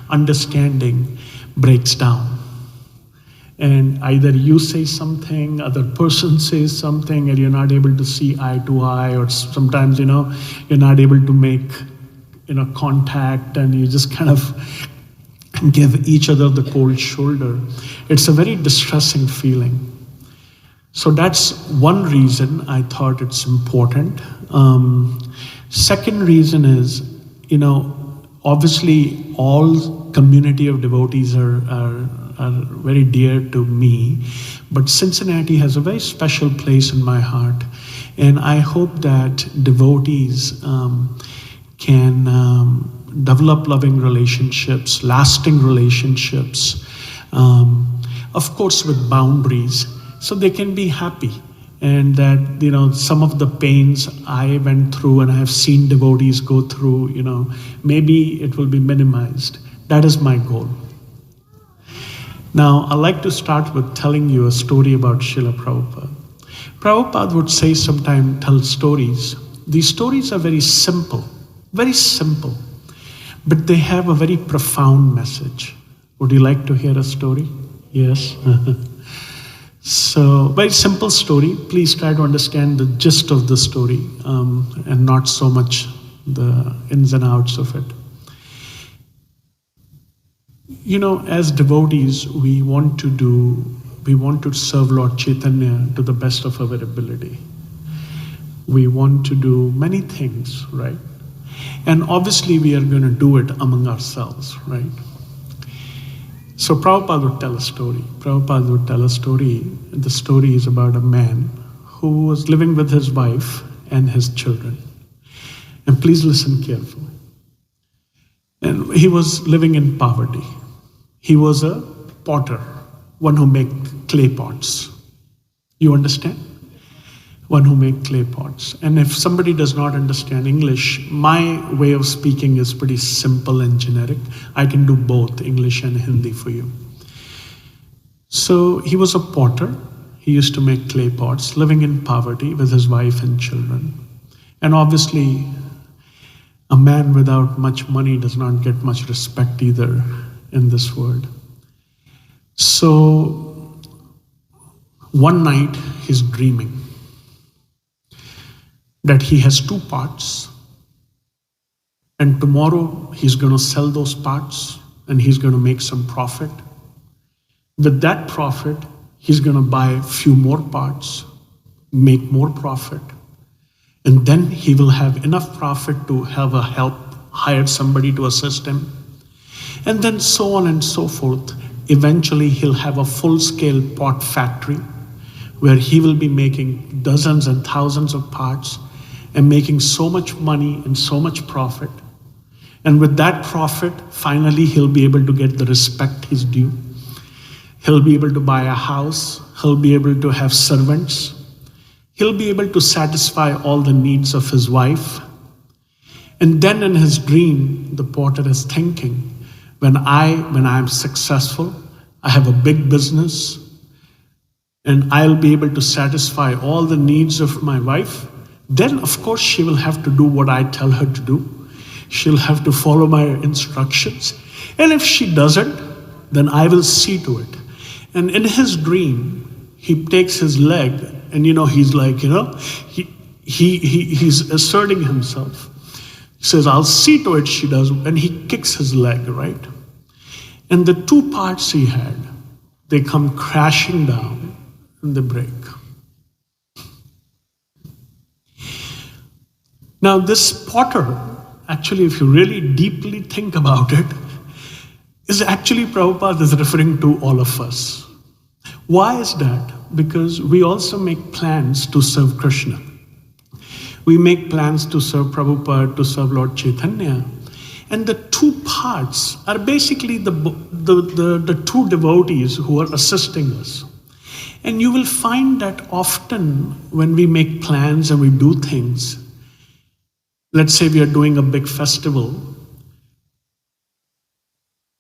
understanding breaks down. And either you say something, other person says something, and you're not able to see eye to eye, or sometimes, you're not able to make, contact, and you just kind of give each other the cold shoulder. It's a very distressing feeling. So that's one reason I thought it's important. Second reason is, obviously all community of devotees are very dear to me, but Cincinnati has a very special place in my heart. And I hope that devotees can develop loving relationships, lasting relationships, of course with boundaries, so they can be happy. And that, some of the pains I went through and I have seen devotees go through, maybe it will be minimized. That is my goal. Now, I'd like to start with telling you a story about Srila Prabhupada. Prabhupada would say sometimes, tell stories. These stories are very simple, but they have a very profound message. Would you like to hear a story? Yes? So, very simple story. Please try to understand the gist of the story and not so much, the ins and outs of it. You know, as devotees, we want to serve Lord Chaitanya to the best of our ability. We want to do many things, right? And obviously we are going to do it among ourselves, right? So Prabhupada would tell a story. The story is about a man who was living with his wife and his children. And please listen carefully. And he was living in poverty. He was a potter, one who make clay pots. You understand? One who make clay pots. And if somebody does not understand English, my way of speaking is pretty simple and generic. I can do both English and Hindi for you. So he was a potter. He used to make clay pots, living in poverty with his wife and children. And obviously, a man without much money does not get much respect either in this world. So one night he's dreaming that he has 2 parts, and tomorrow he's going to sell those parts and he's going to make some profit. With that profit, he's going to buy a few more parts, make more profit, and then he will have enough profit to have a help, hire somebody to assist him, and then so on and so forth. Eventually he'll have a full-scale pot factory where he will be making dozens and thousands of parts and making so much money and so much profit. And with that profit, finally he'll be able to get the respect he's due. He'll be able to buy a house. He'll be able to have servants. He'll be able to satisfy all the needs of his wife. And then in his dream, the potter is thinking, when I am successful, I have a big business, and I'll be able to satisfy all the needs of my wife, then of course she will have to do what I tell her to do. She'll have to follow my instructions. And if she doesn't, then I will see to it. And in his dream, he takes his leg, and he's like, he's asserting himself. He says, I'll see to it she does, and he kicks his leg, right? And the 2 parts he had, they come crashing down and they break. Now this potter, actually if you really deeply think about it, is actually Prabhupada is referring to all of us. Why is that? Because we also make plans to serve Krishna. We make plans to serve Prabhupada, to serve Lord Chaitanya. And the 2 parts are basically the 2 devotees who are assisting us. And you will find that often when we make plans and we do things, let's say we are doing a big festival,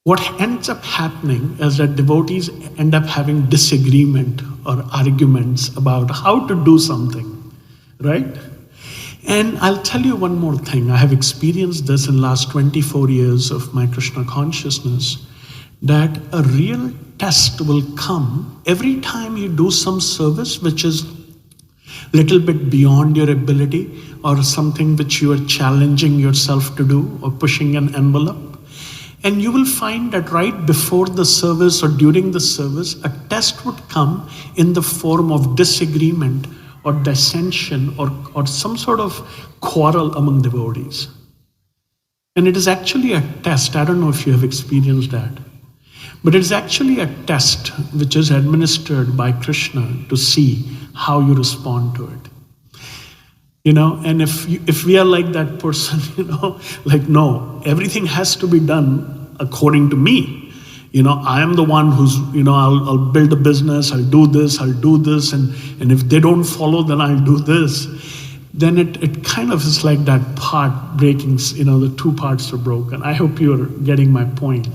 what ends up happening is that devotees end up having disagreement or arguments about how to do something, right? And I'll tell you one more thing. I have experienced this in the last 24 years of my Krishna consciousness, that a real test will come every time you do some service which is a little bit beyond your ability, or something which you are challenging yourself to do or pushing an envelope. And you will find that right before the service or during the service, a test would come in the form of disagreement or dissension or some sort of quarrel among devotees. And it is actually a test. I don't know if you have experienced that. But it is actually a test which is administered by Krishna to see how you respond to it. And if we are like that person, like, no, everything has to be done according to me. I am the one who's, I'll build a business, I'll do this, and if they don't follow, then I'll do this. Then it kind of is like that part breaking, the 2 parts are broken. I hope you're getting my point.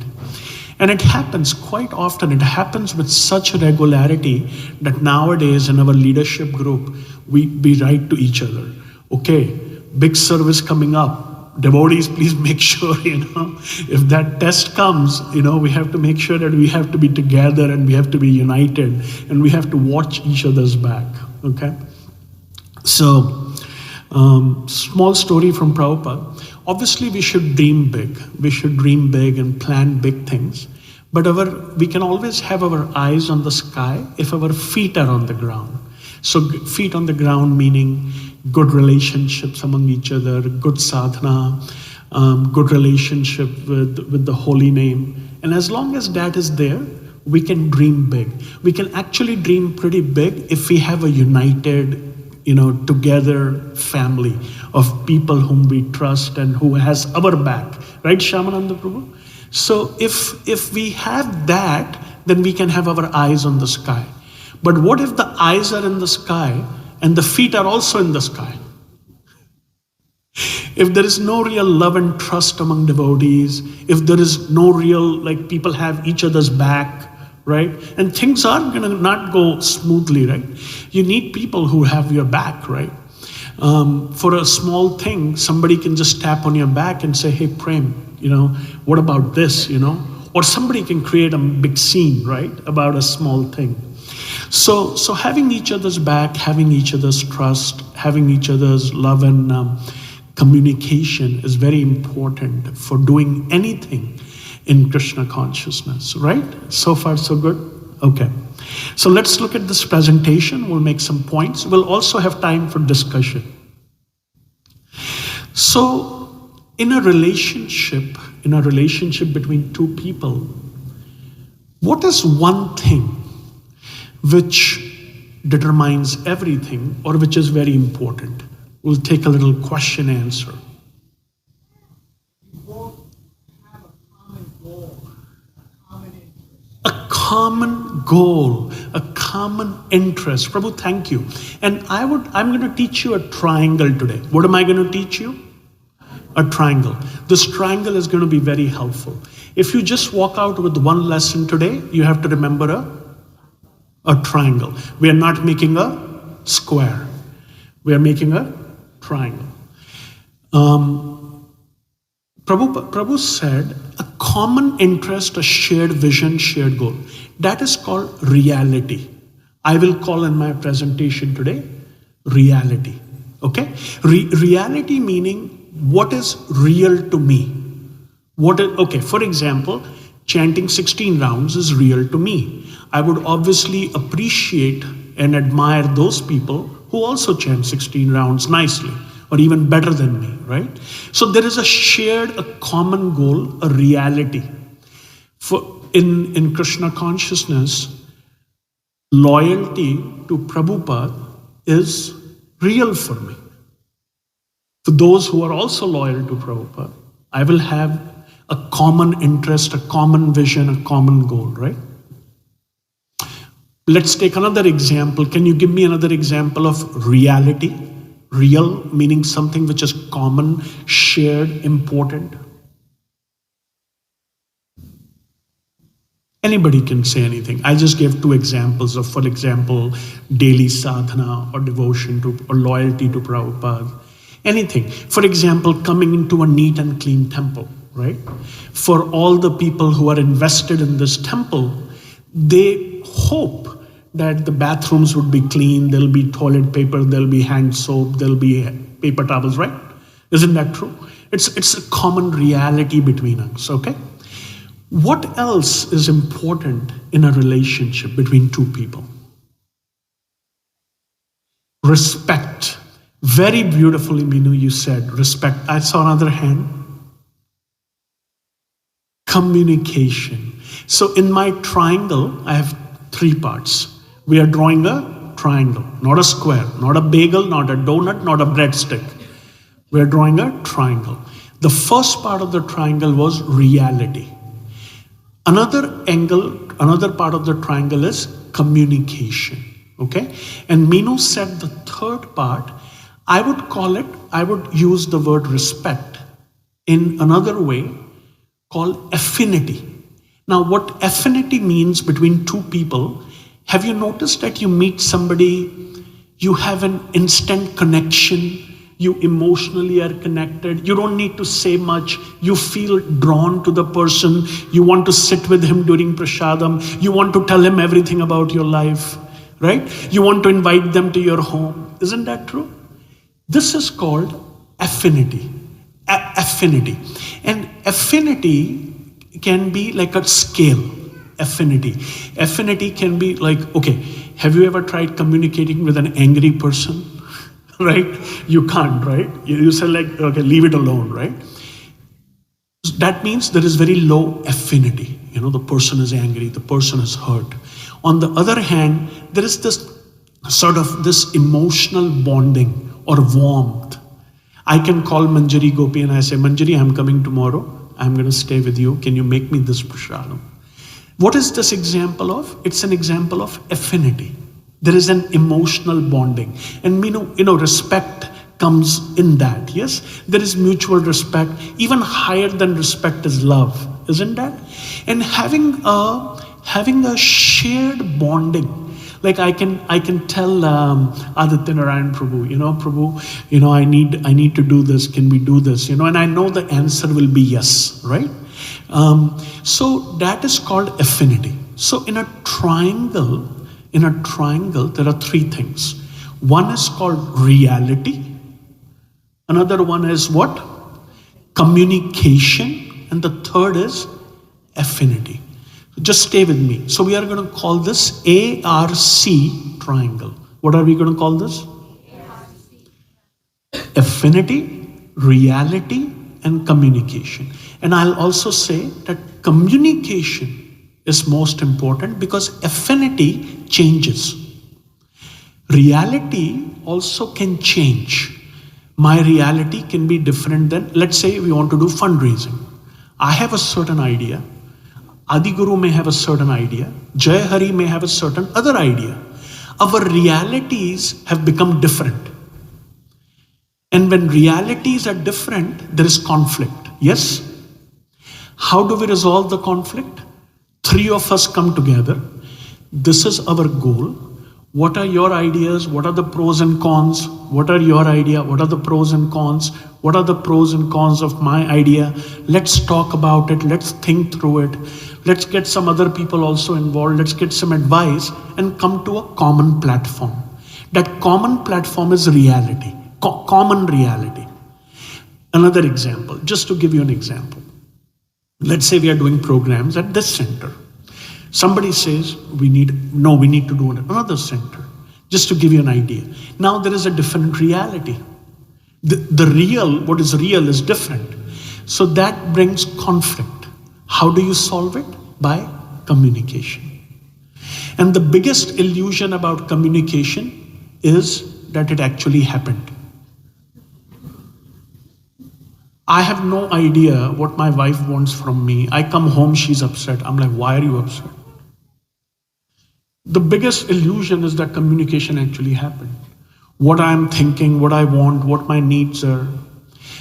And it happens quite often. It happens with such regularity that nowadays in our leadership group, we write to each other, okay, big service coming up. Devotees, please make sure, if that test comes, we have to make sure that we have to be together and we have to be united and we have to watch each other's back, okay? So, Small story from Prabhupada. Obviously, we should dream big. We should dream big and plan big things. But we can always have our eyes on the sky if our feet are on the ground. So feet on the ground meaning good relationships among each other, good sadhana, good relationship with the holy name. And as long as that is there, we can dream big. We can actually dream pretty big if we have a united, together family of people whom we trust and who has our back. Right, Shyamananda Prabhu? So if we have that, then we can have our eyes on the sky. But what if the eyes are in the sky and the feet are also in the sky? If there is no real love and trust among devotees, if there is no real, people have each other's back, right? And things are going to not go smoothly, right? You need people who have your back, right? For a small thing, somebody can just tap on your back and say, hey, Prem, what about this, Or somebody can create a big scene, right? About a small thing. So having each other's back, having each other's trust, having each other's love and communication is very important for doing anything in Krishna consciousness, right? So far, so good? Okay. So let's look at this presentation. We'll make some points. We'll also have time for discussion. So in a relationship between two people, what is one thing which determines everything or which is very important? We'll take a little question answer. A common goal, a common interest. Prabhu, thank you. And I'm going to teach you a triangle today. What am I going to teach you? A triangle. This triangle is going to be very helpful. If you just walk out with one lesson today, you have to remember a triangle. We are not making a square. We are making a triangle. Prabhu said a common interest, a shared vision, shared goal. That is called reality. I will call in my presentation today reality. Okay? Reality meaning what is real to me. For example, chanting 16 rounds is real to me. I would obviously appreciate and admire those people who also chant 16 rounds nicely, or even better than me, right? So there is a common goal, a reality. In Krishna consciousness, loyalty to Prabhupada is real for me. For those who are also loyal to Prabhupada, I will have a common interest, a common vision, a common goal, right? Let's take another example. Can you give me another example of reality? Real, meaning something which is common, shared, important. Anybody can say anything. I just gave two examples of, for example, daily sadhana or devotion to or loyalty to Prabhupada. Anything. For example, coming into a neat and clean temple, right? For all the people who are invested in this temple, they hope that the bathrooms would be clean, there'll be toilet paper, there'll be hand soap, there'll be paper towels, right? Isn't that true? It's a common reality between us, okay? What else is important in a relationship between two people? Respect. Very beautifully, Minu, you said respect. I saw another hand. Communication. So in my triangle, I have three parts. We are drawing a triangle, not a square, not a bagel, not a donut, not a breadstick. We are drawing a triangle. The first part of the triangle was reality. Another part of the triangle is communication. Okay? And Minu said the third part, I would use the word respect in another way called affinity. Now, what affinity means between two people, have you noticed that you meet somebody, you have an instant connection, you emotionally are connected, you don't need to say much, you feel drawn to the person, you want to sit with him during prasadam, you want to tell him everything about your life, right? You want to invite them to your home. Isn't that true? This is called affinity. Affinity. And affinity can be like a scale. Affinity. Affinity can be like, okay, have you ever tried communicating with an angry person? Right? You can't, right? You say like, okay, leave it alone, right? That means there is very low affinity. The person is angry, the person is hurt. On the other hand, there is this sort of this emotional bonding or warmth. I can call Manjari Gopi and I say, Manjari, I'm coming tomorrow. I'm going to stay with you. Can you make me this prasadam? What is this example of? It's an example of affinity. There is an emotional bonding. And respect comes in that. Yes, there is mutual respect. Even higher than respect is love, isn't that? And having a shared bonding. Like I can tell Aditya Narayan Prabhu, Prabhu, I need to do this. Can we do this? And I know the answer will be yes, right? So that is called affinity. So in a triangle, there are three things. One is called reality. Another one is what? Communication. And the third is affinity. Just stay with me. So we are going to call this ARC triangle. What are we going to call this? Affinity, reality, and communication. And I'll also say that communication is most important because affinity changes. Reality also can change. My reality can be different than, let's say we want to do fundraising. I have a certain idea. Adi Guru may have a certain idea. Jai Hari may have a certain other idea. Our realities have become different. And when realities are different, there is conflict. Yes? How do we resolve the conflict? Three of us come together. This is our goal. What are your ideas? What are the pros and cons? What are your idea? What are the pros and cons? What are the pros and cons of my idea? Let's talk about it. Let's think through it. Let's get some other people also involved. Let's get some advice and come to a common platform. That common platform is reality. Common reality. Another example, just to give you an example. Let's say we are doing programs at this center. Somebody says we need to do it at another center. Just to give you an idea. Now there is a different reality. The real, what is real is different. So that brings conflict. How do you solve it? By communication. And the biggest illusion about communication is that it actually happened. I have no idea what my wife wants from me. I come home, she's upset. I'm like, why are you upset? The biggest illusion is that communication actually happened. What I'm thinking, what I want, what my needs are.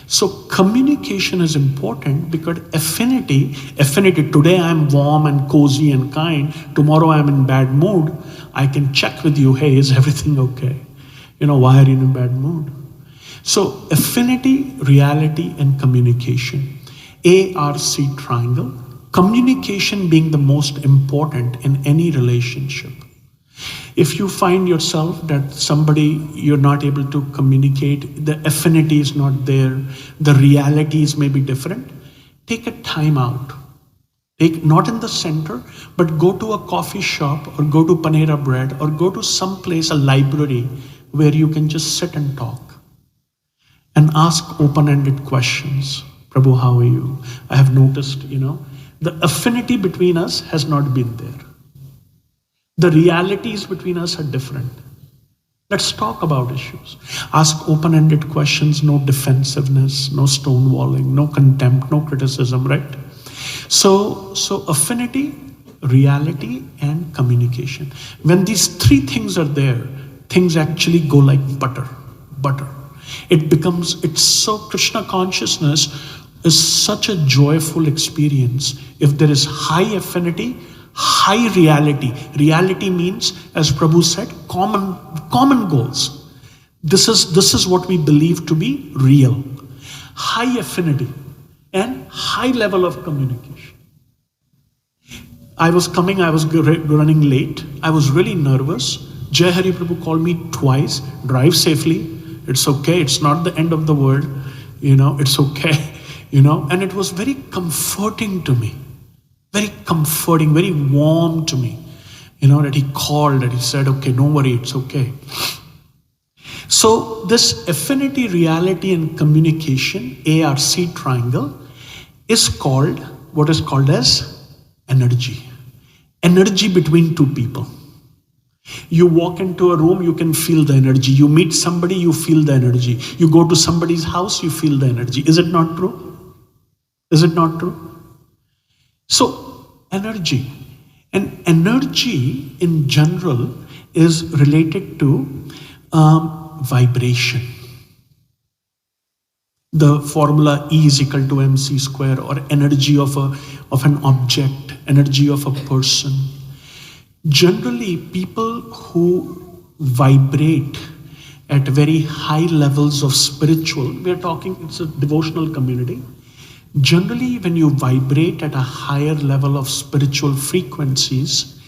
So communication is important because affinity, today I'm warm and cozy and kind. Tomorrow I'm in bad mood. I can check with you, hey, is everything okay? Why are you in a bad mood? So affinity, reality, and communication. ARC triangle. Communication being the most important in any relationship. If you find yourself that somebody you're not able to communicate, the affinity is not there, the realities may be different, take a time out. Not in the center, but go to a coffee shop or go to Panera Bread or go to some place, a library, where you can just sit and talk and ask open-ended questions. Prabhu, how are you? I have noticed, the affinity between us has not been there. The realities between us are different. Let's talk about issues. Ask open-ended questions, no defensiveness, no stonewalling, no contempt, no criticism, right? So affinity, reality, and communication. When these three things are there, things actually go like butter. It's so, Krishna consciousness is such a joyful experience if there is high affinity, high reality. Reality means, as Prabhu said, common goals. This is what we believe to be real. High affinity and high level of communication. I was running late. I was really nervous. Jai Hari Prabhu called me twice, drive safely. It's okay. It's not the end of the world. It's okay. And it was very comforting to me. Very comforting, very warm to me. That he called, that he said, okay, don't worry, it's okay. So this affinity, reality, and communication, ARC triangle, is called, what is called as energy. Energy between two people. You walk into a room, you can feel the energy. You meet somebody, you feel the energy. You go to somebody's house, you feel the energy. Is it not true? Is it not true? So, energy. And energy in general is related to vibration. The formula E is equal to mc square, or energy of an object, energy of a person. Generally, people who vibrate at very high levels of spiritual, we are talking, it's a devotional community. Generally, when you vibrate at a higher level of spiritual frequencies,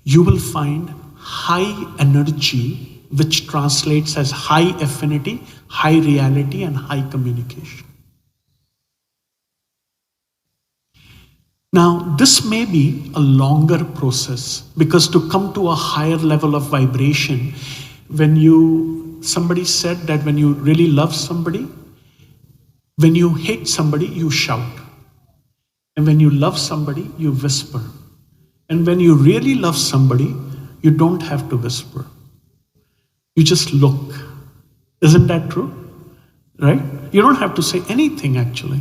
you will find high energy, which translates as high affinity, high reality, and high communication. Now, this may be a longer process, because to come to a higher level of vibration, somebody said that when you really love somebody, when you hate somebody, you shout. And when you love somebody, you whisper. And when you really love somebody, you don't have to whisper. You just look. Isn't that true? Right? You don't have to say anything, actually.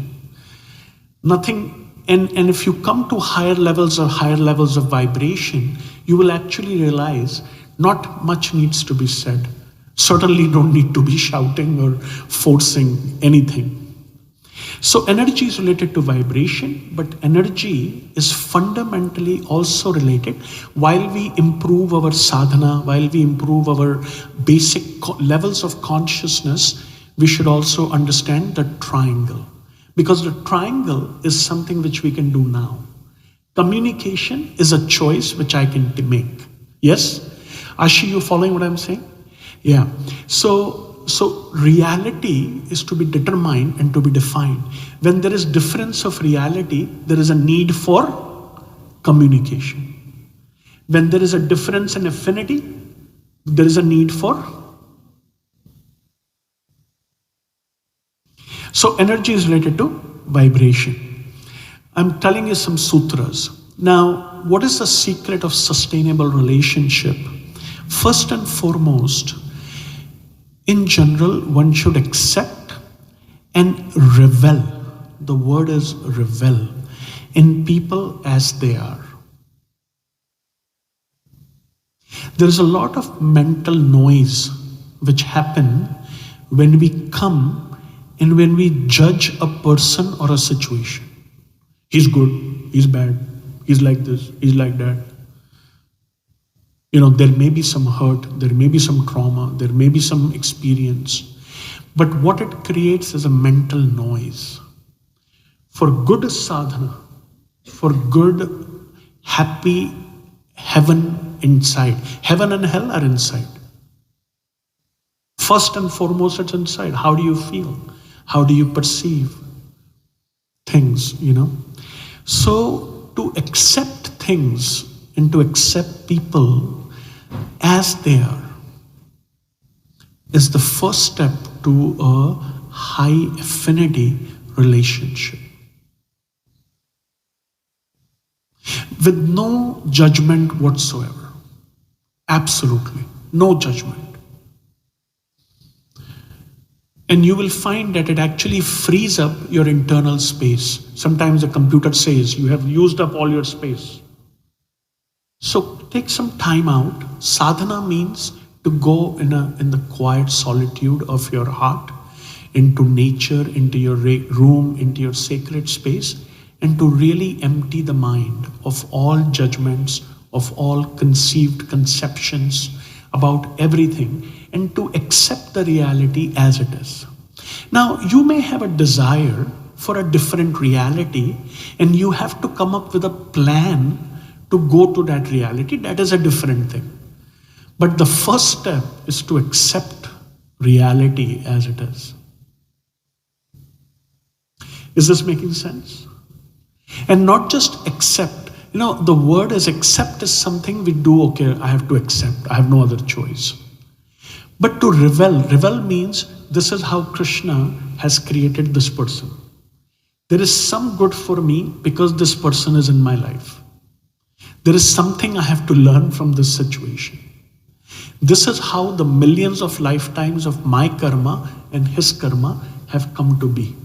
Nothing. And if you come to higher levels of vibration, you will actually realize not much needs to be said. Certainly don't need to be shouting or forcing anything. So energy is related to vibration, but energy is fundamentally also related. While we improve our sadhana, while we improve our basic levels of consciousness, we should also understand the triangle. Because the triangle is something which we can do now. Communication is a choice which I can make. Yes? Ashi, you following what I'm saying? Yeah. So reality is to be determined and to be defined. When there is difference of reality, there is a need for communication. When there is a difference in affinity, there is a need for. So energy is related to vibration. I'm telling you some sutras. Now, what is the secret of sustainable relationship? First and foremost, in general, one should accept and revel. The word is revel in people as they are. There is a lot of mental noise which happen when we come and when we judge a person or a situation. He's good, he's bad, he's like this, he's like that. There may be some hurt, there may be some trauma, there may be some experience. But what it creates is a mental noise. For good sadhana, for good, happy heaven inside. Heaven and hell are inside. First and foremost, it's inside. How do you feel? How do you perceive things, So to accept things and to accept people as they are is the first step to a high affinity relationship. With no judgment whatsoever. Absolutely. No judgment. And you will find that it actually frees up your internal space. Sometimes the computer says you have used up all your space. So take some time out. Sadhana means to go in the quiet solitude of your heart, into nature, into your room, into your sacred space, and to really empty the mind of all judgments, of all conceived conceptions about everything, and to accept the reality as it is. Now, you may have a desire for a different reality, and you have to come up with a plan to go to that reality. That is a different thing. But the first step is to accept reality as it is. Is this making sense? And not just accept. The word is accept is something we do, okay, I have to accept. I have no other choice. But to revel means this is how Krishna has created this person. There is some good for me because this person is in my life. There is something I have to learn from this situation. This is how the millions of lifetimes of my karma and his karma have come to be.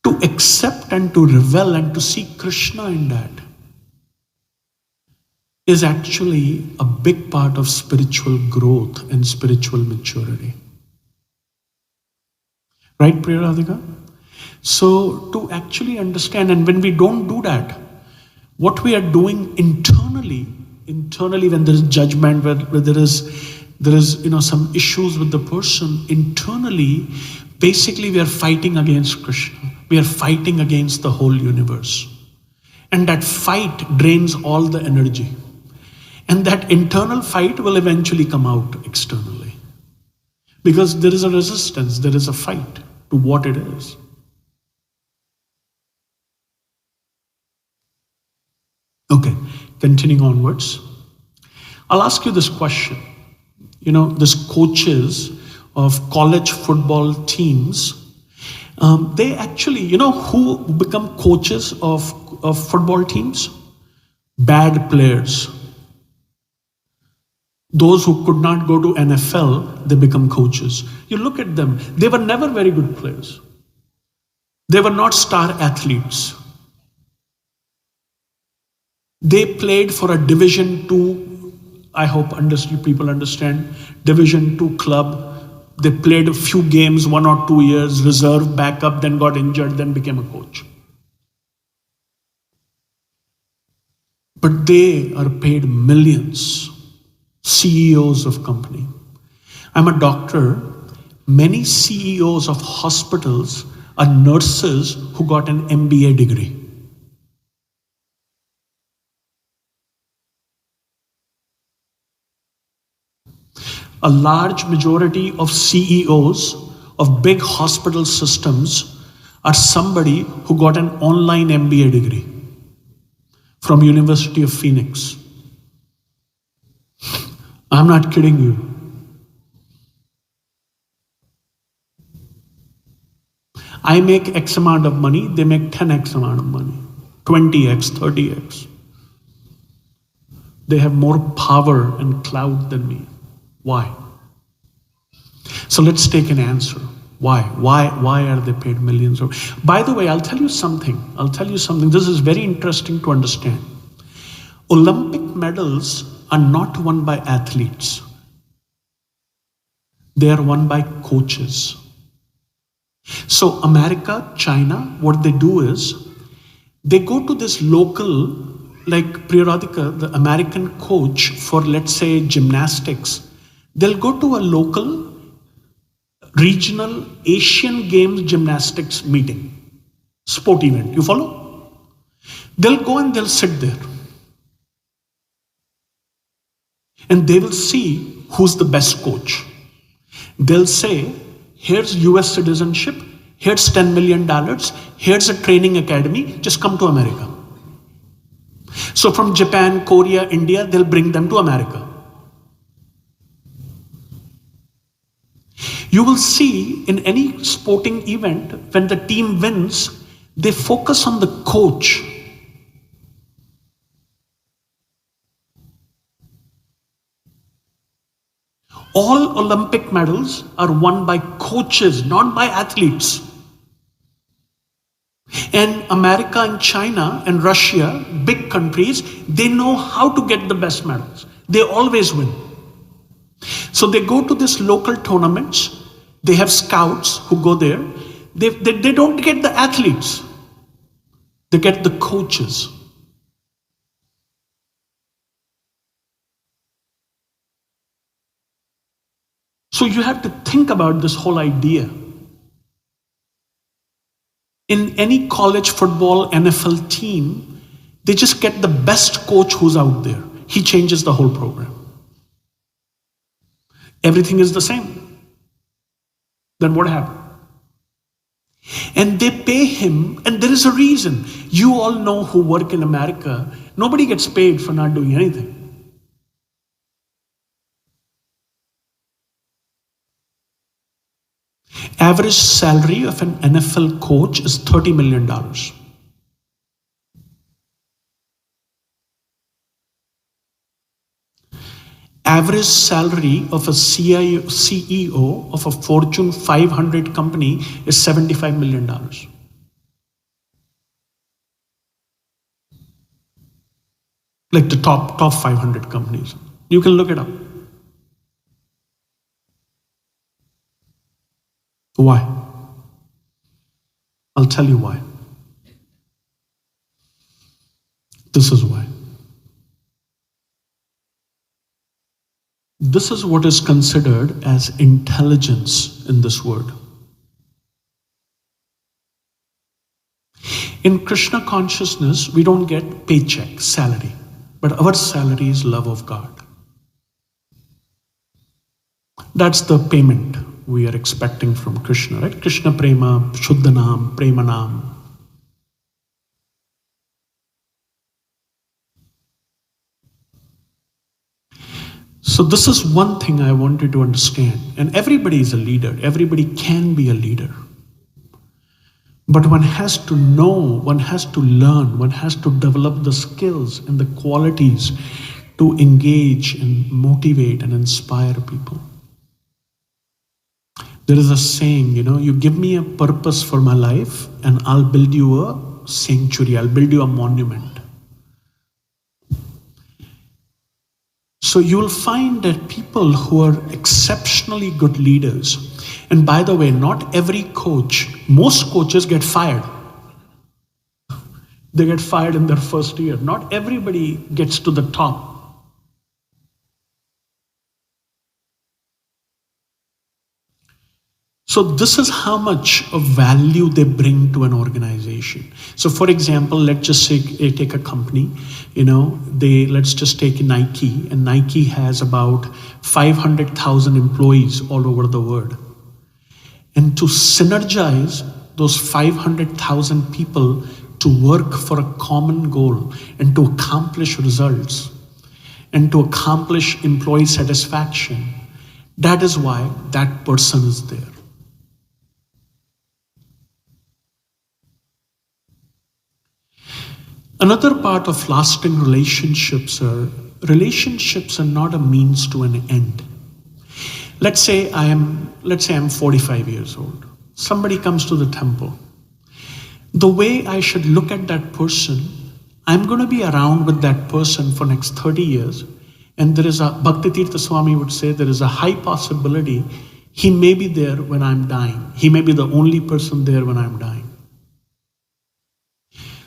To accept and to revel and to see Krishna in that is actually a big part of spiritual growth and spiritual maturity. Right, Priya Radhika? So to actually understand, and when we don't do that, what we are doing internally when there is judgment, where there is some issues with the person, internally, basically we are fighting against Krishna. We are fighting against the whole universe. And that fight drains all the energy. And that internal fight will eventually come out externally. Because there is a resistance, there is a fight to what it is. Okay, continuing onwards. I'll ask you this question. These coaches of college football teams, they actually, who become coaches of football teams? Bad players. Those who could not go to NFL, they become coaches. You look at them, they were never very good players. They were not star athletes. They played for a Division 2, I hope people understand, Division 2 club. They played a few games, 1 or 2 years, reserve, backup, then got injured, then became a coach. But they are paid millions. CEOs of company. I'm a doctor. Many CEOs of hospitals are nurses who got an MBA degree. A large majority of CEOs of big hospital systems are somebody who got an online MBA degree from University of Phoenix. I'm not kidding you. I make X amount of money, they make 10x amount of money, 20x, 30x. They have more power and clout than me. Why? So let's take an answer. Why? Why are they paid millions? By the way, I'll tell you something. This is very interesting to understand. Olympic medals are not won by athletes. They are won by coaches. So America, China, what they do is, they go to this local, like Priya Radhika, the American coach for, let's say, gymnastics, they'll go to a local, regional Asian Games gymnastics meeting, sport event, you follow? They'll go and they'll sit there. And they will see who's the best coach. They'll say, here's US citizenship, here's $10 million, here's a training academy, just come to America. So from Japan, Korea, India, they'll bring them to America. You will see in any sporting event, when the team wins, they focus on the coach. All Olympic medals are won by coaches, not by athletes. And America and China and Russia, big countries, they know how to get the best medals. They always win. So they go to these local tournaments. They have scouts who go there. They don't get the athletes. They get the coaches. So you have to think about this whole idea. In any college football, NFL team, they just get the best coach who's out there. He changes the whole program. Everything is the same. Then what happened? And they pay him, and there is a reason. You all know who work in America, nobody gets paid for not doing anything. Average salary of an NFL coach is $30 million. Average salary of a CEO of a Fortune 500 company is $75 million. Like the top 500 companies. You can look it up. Why? I'll tell you why. This is why. This is what is considered as intelligence in this word. In Krishna consciousness, we don't get paycheck, salary, but our salary is love of God. That's the payment we are expecting from Krishna, right? Krishna Prema, Shuddhanam, Premanam. So this is one thing I wanted to understand. And everybody is a leader. Everybody can be a leader. But one has to know, one has to learn, one has to develop the skills and the qualities to engage and motivate and inspire people. There is a saying, you give me a purpose for my life and I'll build you a sanctuary, I'll build you a monument. So you will find that people who are exceptionally good leaders, and by the way, not every coach, most coaches get fired. They get fired in their first year. Not everybody gets to the top. So this is how much of value they bring to an organization. So for example, let's just say take a company, let's just take Nike, and Nike has about 500,000 employees all over the world. And to synergize those 500,000 people to work for a common goal and to accomplish results and to accomplish employee satisfaction, that is why that person is there. Another part of lasting relationships are not a means to an end. Let's say I'm 45 years old. Somebody comes to the temple. The way I should look at that person, I'm going to be around with that person for next 30 years. And there is Bhakti Tirtha Swami would say, there is a high possibility he may be there when I'm dying. He may be the only person there when I'm dying.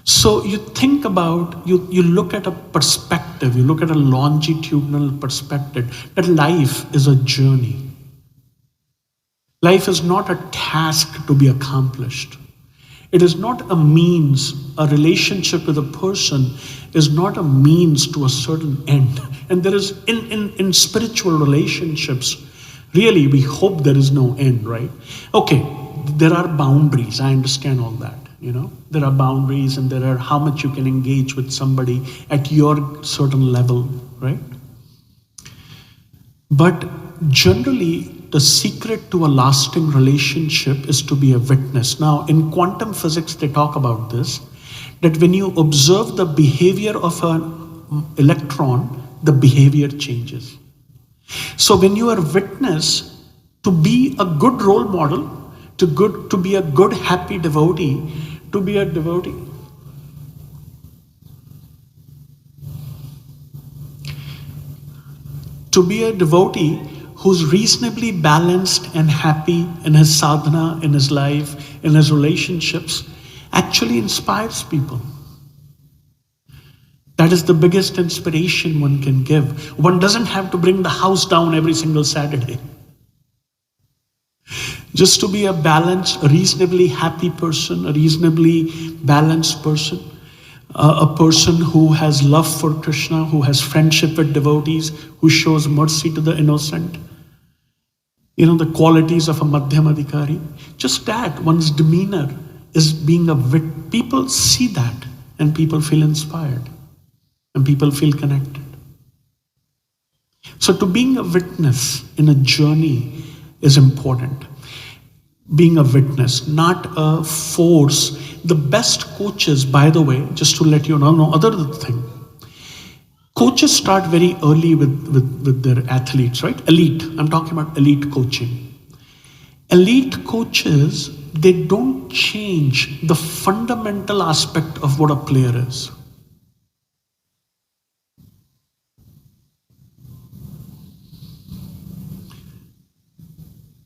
So you think about, you look at a perspective, you look at a longitudinal perspective, that life is a journey. Life is not a task to be accomplished. It is not a means, a relationship with a person is not a means to a certain end. And there is, in spiritual relationships, really we hope there is no end, right? Okay, there are boundaries, I understand all that. There are boundaries and there are how much you can engage with somebody at your certain level, right? But generally, the secret to a lasting relationship is to be a witness. Now, in quantum physics, they talk about this, that when you observe the behavior of an electron, the behavior changes. So when you are witness, to be a good role model, to be a good, happy devotee, to be a devotee. To be a devotee who's reasonably balanced and happy in his sadhana, in his life, in his relationships, actually inspires people. That is the biggest inspiration one can give. One doesn't have to bring the house down every single Saturday. Just to be a balanced, a reasonably happy person, a reasonably balanced person, a person who has love for Krishna, who has friendship with devotees, who shows mercy to the innocent. The qualities of a Madhyam Adhikari. Just that, one's demeanor is being a wit. People see that and people feel inspired and people feel connected. So to being a witness in a journey is important. Being a witness, not a force. The best coaches, by the way, just to let you know, other thing, coaches start very early with their athletes, right? Elite, I'm talking about elite coaching. Elite coaches, they don't change the fundamental aspect of what a player is.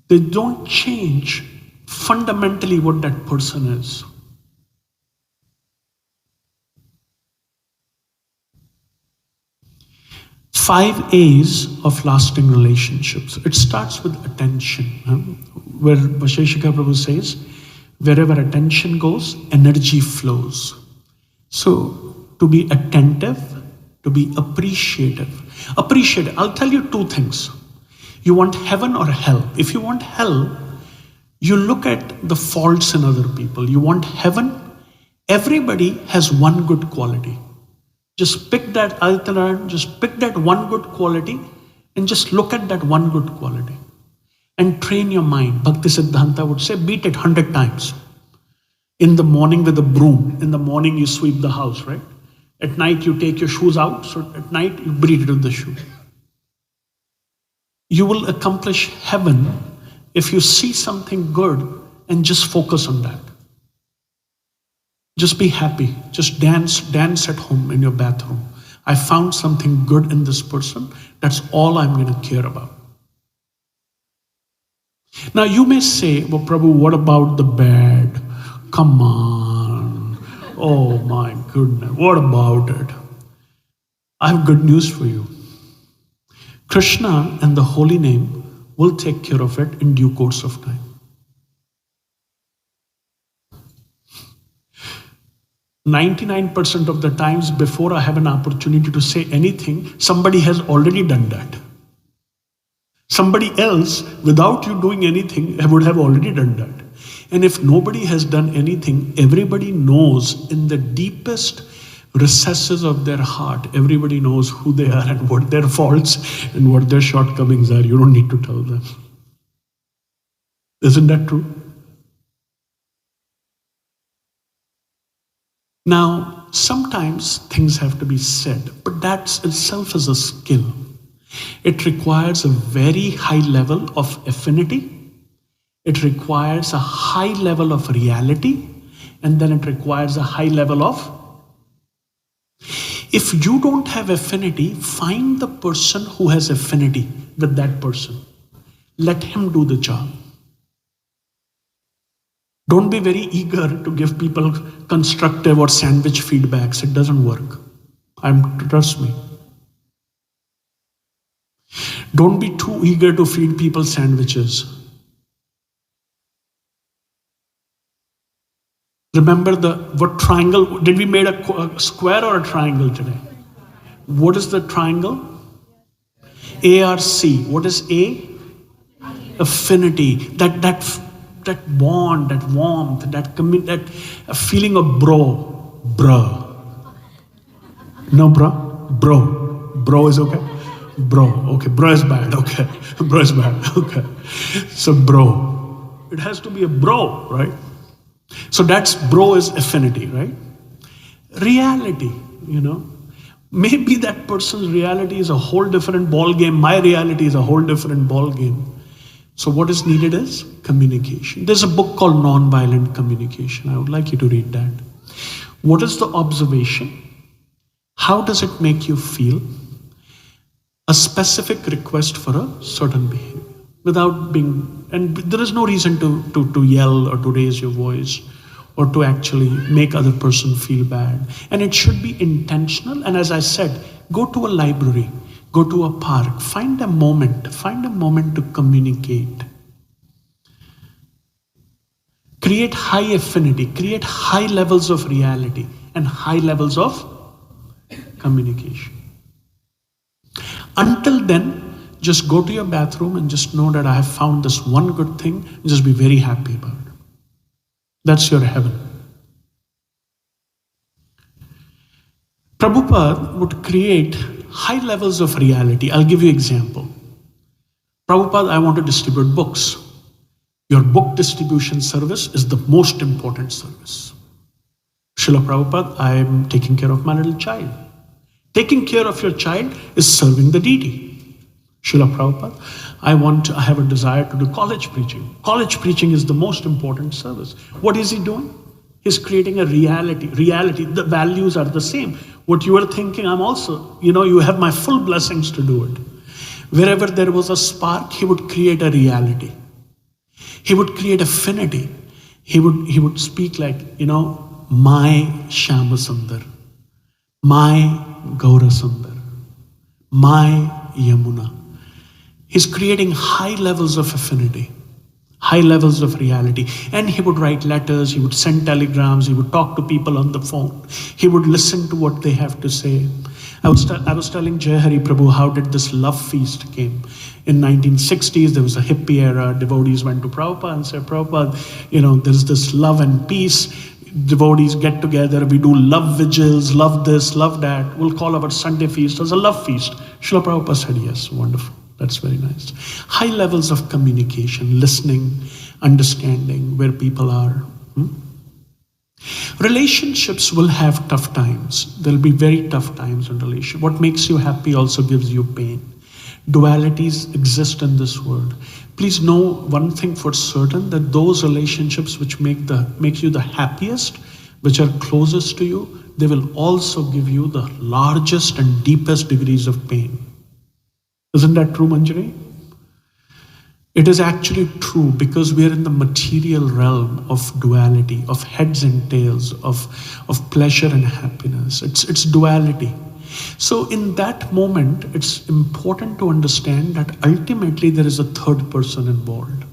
They don't change fundamentally what that person is. Five A's of lasting relationships. It starts with attention, where Vasheshika Prabhu says, wherever attention goes, energy flows. So, to be attentive, to be appreciative. I'll tell you two things. You want heaven or hell? If you want hell, you look at the faults in other people. You want heaven? Everybody has one good quality. Just pick that alternate, just pick that one good quality and just look at that one good quality. And train your mind. Bhakti Siddhanta would say, beat it 100 times. In the morning with a broom. In the morning you sweep the house, right? At night you take your shoes out. So at night you beat it with the shoe. You will accomplish heaven if you see something good and just focus on that. Just be happy. Just dance at home in your bathroom. I found something good in this person. That's all I'm going to care about. Now you may say, well, Prabhu, what about the bad? Come on. Oh my goodness. What about it? I have good news for you. Krishna and the holy name will take care of it in due course of time. 99% of the times before I have an opportunity to say anything, somebody has already done that. Somebody else, without you doing anything, would have already done that. And if nobody has done anything, everybody knows in the deepest recesses of their heart, everybody knows who they are and what their faults and what their shortcomings are. You don't need to tell them. Isn't that true? Now, sometimes things have to be said, but that itself is a skill. It requires a very high level of affinity. It requires a high level of reality. And then it requires a high level of... If you don't have affinity, find the person who has affinity with that person. Let him do the job. Don't be very eager to give people constructive or sandwich feedbacks. It doesn't work. Trust me. Don't be too eager to feed people sandwiches. Remember what triangle? Did we make a square or a triangle today? What is the triangle? ARC. What is A? Affinity. That bond, that warmth, that feeling of bruh. No, bro is okay. Bro is bad. Okay, bro is bad. Okay, so bro, it has to be a bro, right? So that's bro is affinity, right? Reality, maybe that person's reality is a whole different ball game. My reality is a whole different ball game. So what is needed is communication. There's a book called Nonviolent Communication. I would like you to read that. What is the observation? How does it make you feel? A specific request for a certain behavior. And there is no reason to yell or to raise your voice or to actually make other person feel bad. And it should be intentional. And as I said, go to a library. Go to a park, find a moment to communicate. Create high affinity, create high levels of reality and high levels of communication. Until then, Just go to your bathroom and just know that I have found this one good thing, and just be very happy about it. That's your heaven. Prabhupada would create high levels of reality. I'll give you an example. Prabhupada, I want to distribute books. Your book distribution service is the most important service. Srila Prabhupada, I am taking care of my little child. Taking care of your child is serving the deity. Srila Prabhupada, I have a desire to do college preaching. College preaching is the most important service. What is he doing? He's creating a reality. The values are the same. What you are thinking, I'm also, you have my full blessings to do it. Wherever there was a spark, he would create a reality. He would create affinity. He would speak like, my Shyama Sundar, my Gaura Sundar, my Yamuna. He's creating high levels of affinity, high levels of reality. And he would write letters, he would send telegrams, he would talk to people on the phone. He would listen to what they have to say. I was telling Jai Hari Prabhu how did this love feast came. In 1960s, there was a hippie era. Devotees went to Prabhupada and said, Prabhupada, there's this love and peace. Devotees get together, we do love vigils, love this, love that. We'll call our Sunday feast as a love feast. Srila Prabhupada said, yes, wonderful. That's very nice. High levels of communication, listening, understanding where people are. Relationships will have tough times. There'll be very tough times in relation. What makes you happy also gives you pain. Dualities exist in this world. Please know one thing for certain, that those relationships which make you the happiest, which are closest to you, they will also give you the largest and deepest degrees of pain. Isn't that true, Manjari? It is actually true because we are in the material realm of duality, of heads and tails, of pleasure and happiness. It's duality. So in that moment, it's important to understand that ultimately there is a third person involved,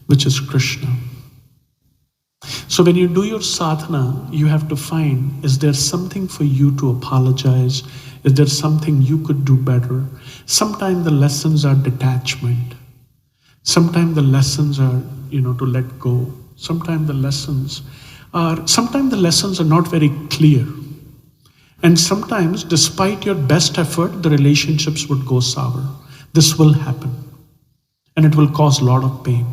which is Krishna. So when you do your sadhana, you have to find, is there something for you to apologize? Is there something you could do better? Sometimes the lessons are detachment. Sometimes the lessons are, to let go. Sometimes the lessons are not very clear. And sometimes, despite your best effort, the relationships would go sour. This will happen. And it will cause a lot of pain.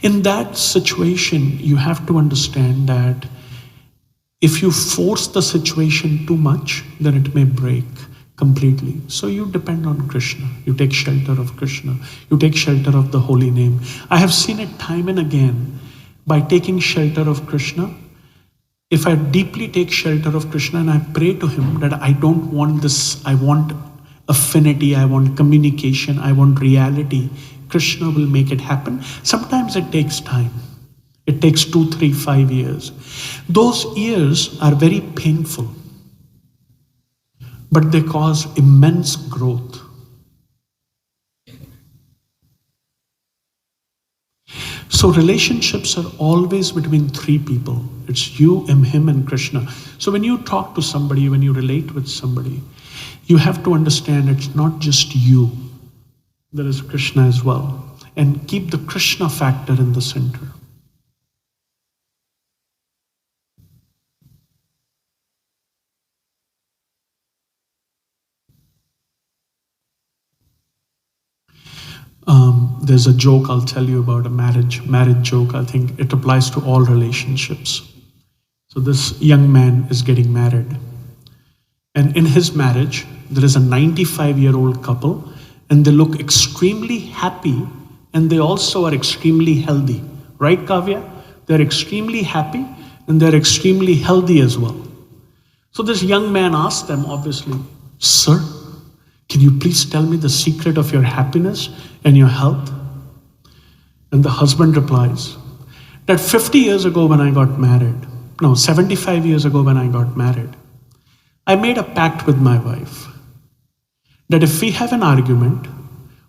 In that situation, you have to understand that if you force the situation too much, then it may break completely. So you depend on Krishna. You take shelter of Krishna. You take shelter of the holy name. I have seen it time and again. By taking shelter of Krishna, if I deeply take shelter of Krishna and I pray to him that I don't want this, I want affinity, I want communication, I want reality, Krishna will make it happen. Sometimes it takes time. It takes 2, 3, 5 years. Those years are very painful, but they cause immense growth. So relationships are always between 3 people. It's you, him, and Krishna. So when you talk to somebody, when you relate with somebody, you have to understand it's not just you. There is Krishna as well. And keep the Krishna factor in the center. There's a joke I'll tell you about, a marriage joke. I think it applies to all relationships. So this young man is getting married. And in his marriage, there is a 95-year-old couple, and they look extremely happy, and they also are extremely healthy. Right, Kavya? They're extremely happy, and they're extremely healthy as well. So this young man asked them, obviously, "Sir, can you please tell me the secret of your happiness and your health?" And the husband replies, that 50 years ago when I got married, 75 years ago when I got married, I made a pact with my wife that if we have an argument,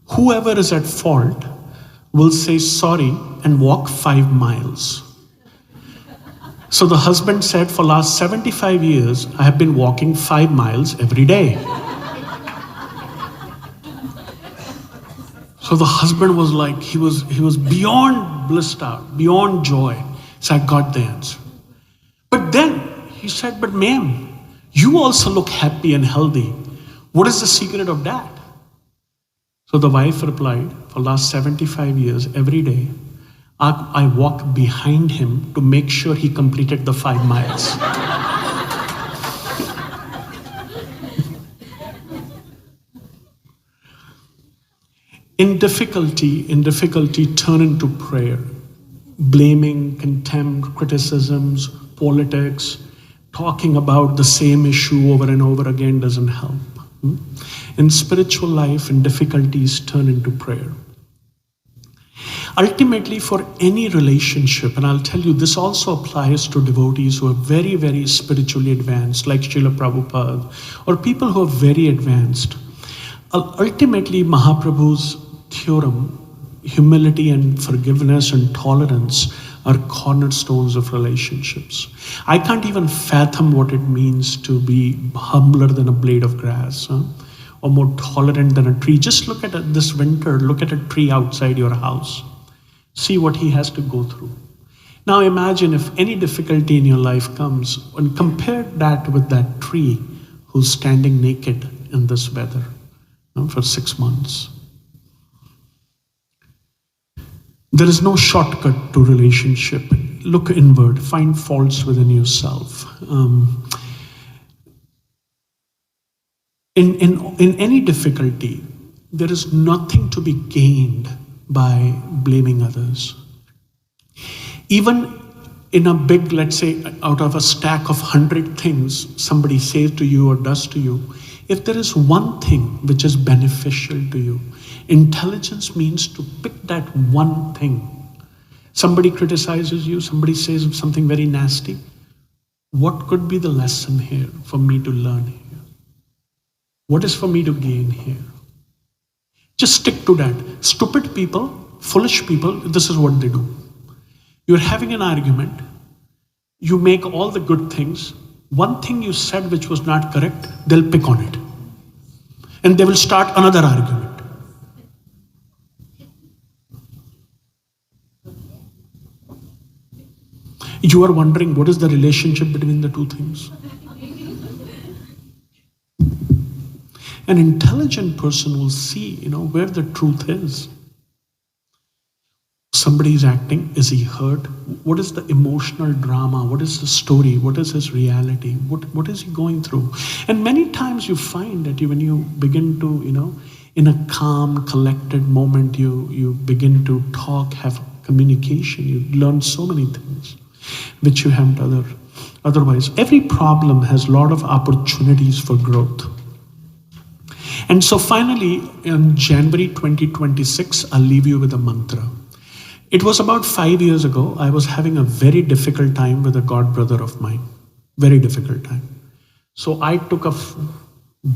whoever is at fault will say sorry and walk 5 miles. So the husband said, for last 75 years, I have been walking 5 miles every day. So the husband was like, he was beyond blissed out, beyond joy. So I got the answer. But then he said, but ma'am, you also look happy and healthy. What is the secret of that? So the wife replied, for last 75 years, every day, I walk behind him to make sure he completed the 5 miles. In difficulty, turn into prayer. Blaming, contempt, criticisms, politics, talking about the same issue over and over again doesn't help. In spiritual life, in difficulties, turn into prayer. Ultimately, for any relationship, and I'll tell you, this also applies to devotees who are very, very spiritually advanced, like Srila Prabhupada, or people who are very advanced. Ultimately, Mahaprabhu's theorem, humility and forgiveness and tolerance are cornerstones of relationships. I can't even fathom what it means to be humbler than a blade of grass, or more tolerant than a tree. Just look at this winter, look at a tree outside your house. See what he has to go through. Now imagine if any difficulty in your life comes, and compare that with that tree who's standing naked in this weather for 6 months. There is no shortcut to relationship. Look inward, find faults within yourself. In any difficulty, there is nothing to be gained by blaming others. Even in a big, let's say, out of a stack of 100 things somebody says to you or does to you, if there is one thing which is beneficial to you, intelligence means to pick that one thing. Somebody criticizes you, somebody says something very nasty. What could be the lesson here for me to learn here? What is for me to gain here? Just stick to that. Stupid people, foolish people, this is what they do. You're having an argument. You make all the good things. One thing you said which was not correct, they'll pick on it. And they will start another argument. You are wondering what is the relationship between the two things. An intelligent person will see, where the truth is. Somebody is acting, is he hurt? What is the emotional drama? What is the story? What is his reality? What is he going through? And many times you find that when you begin to, in a calm, collected moment, you begin to talk, have communication, you learn so many things which you haven't otherwise. Every problem has a lot of opportunities for growth. And so finally, in January 2026, I'll leave you with a mantra. It was about 5 years ago, I was having a very difficult time with a god brother of mine. Very difficult time. So I took a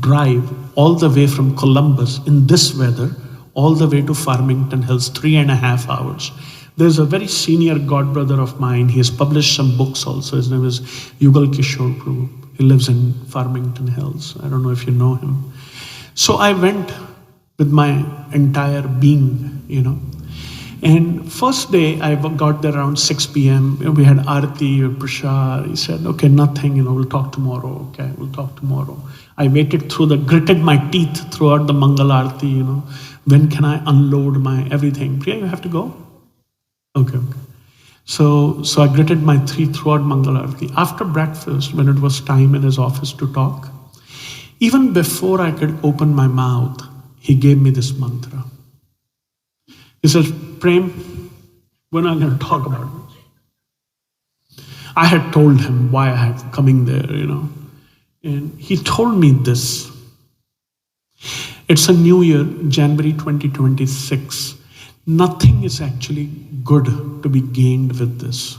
drive all the way from Columbus in this weather, all the way to Farmington Hills, 3.5 hours. There's a very senior god brother of mine. He has published some books also. His name is Yugal Kishore Prabhu. He lives in Farmington Hills. I don't know if you know him. So I went with my entire being, And first day, I got there around 6 p.m. We had Aarti, Prashad. He said, okay, nothing, we'll talk tomorrow. Okay, we'll talk tomorrow. I waited gritted my teeth throughout the Mangal Aarti, When can I unload my everything? Priya, you have to go? Okay. So I gritted my teeth throughout Mangal Aarti. After breakfast, when it was time in his office to talk, even before I could open my mouth, he gave me this mantra. He says, Prem, we're not going to talk about this. I had told him why I had coming there, And he told me this. It's a new year, January 2026. Nothing is actually good to be gained with this.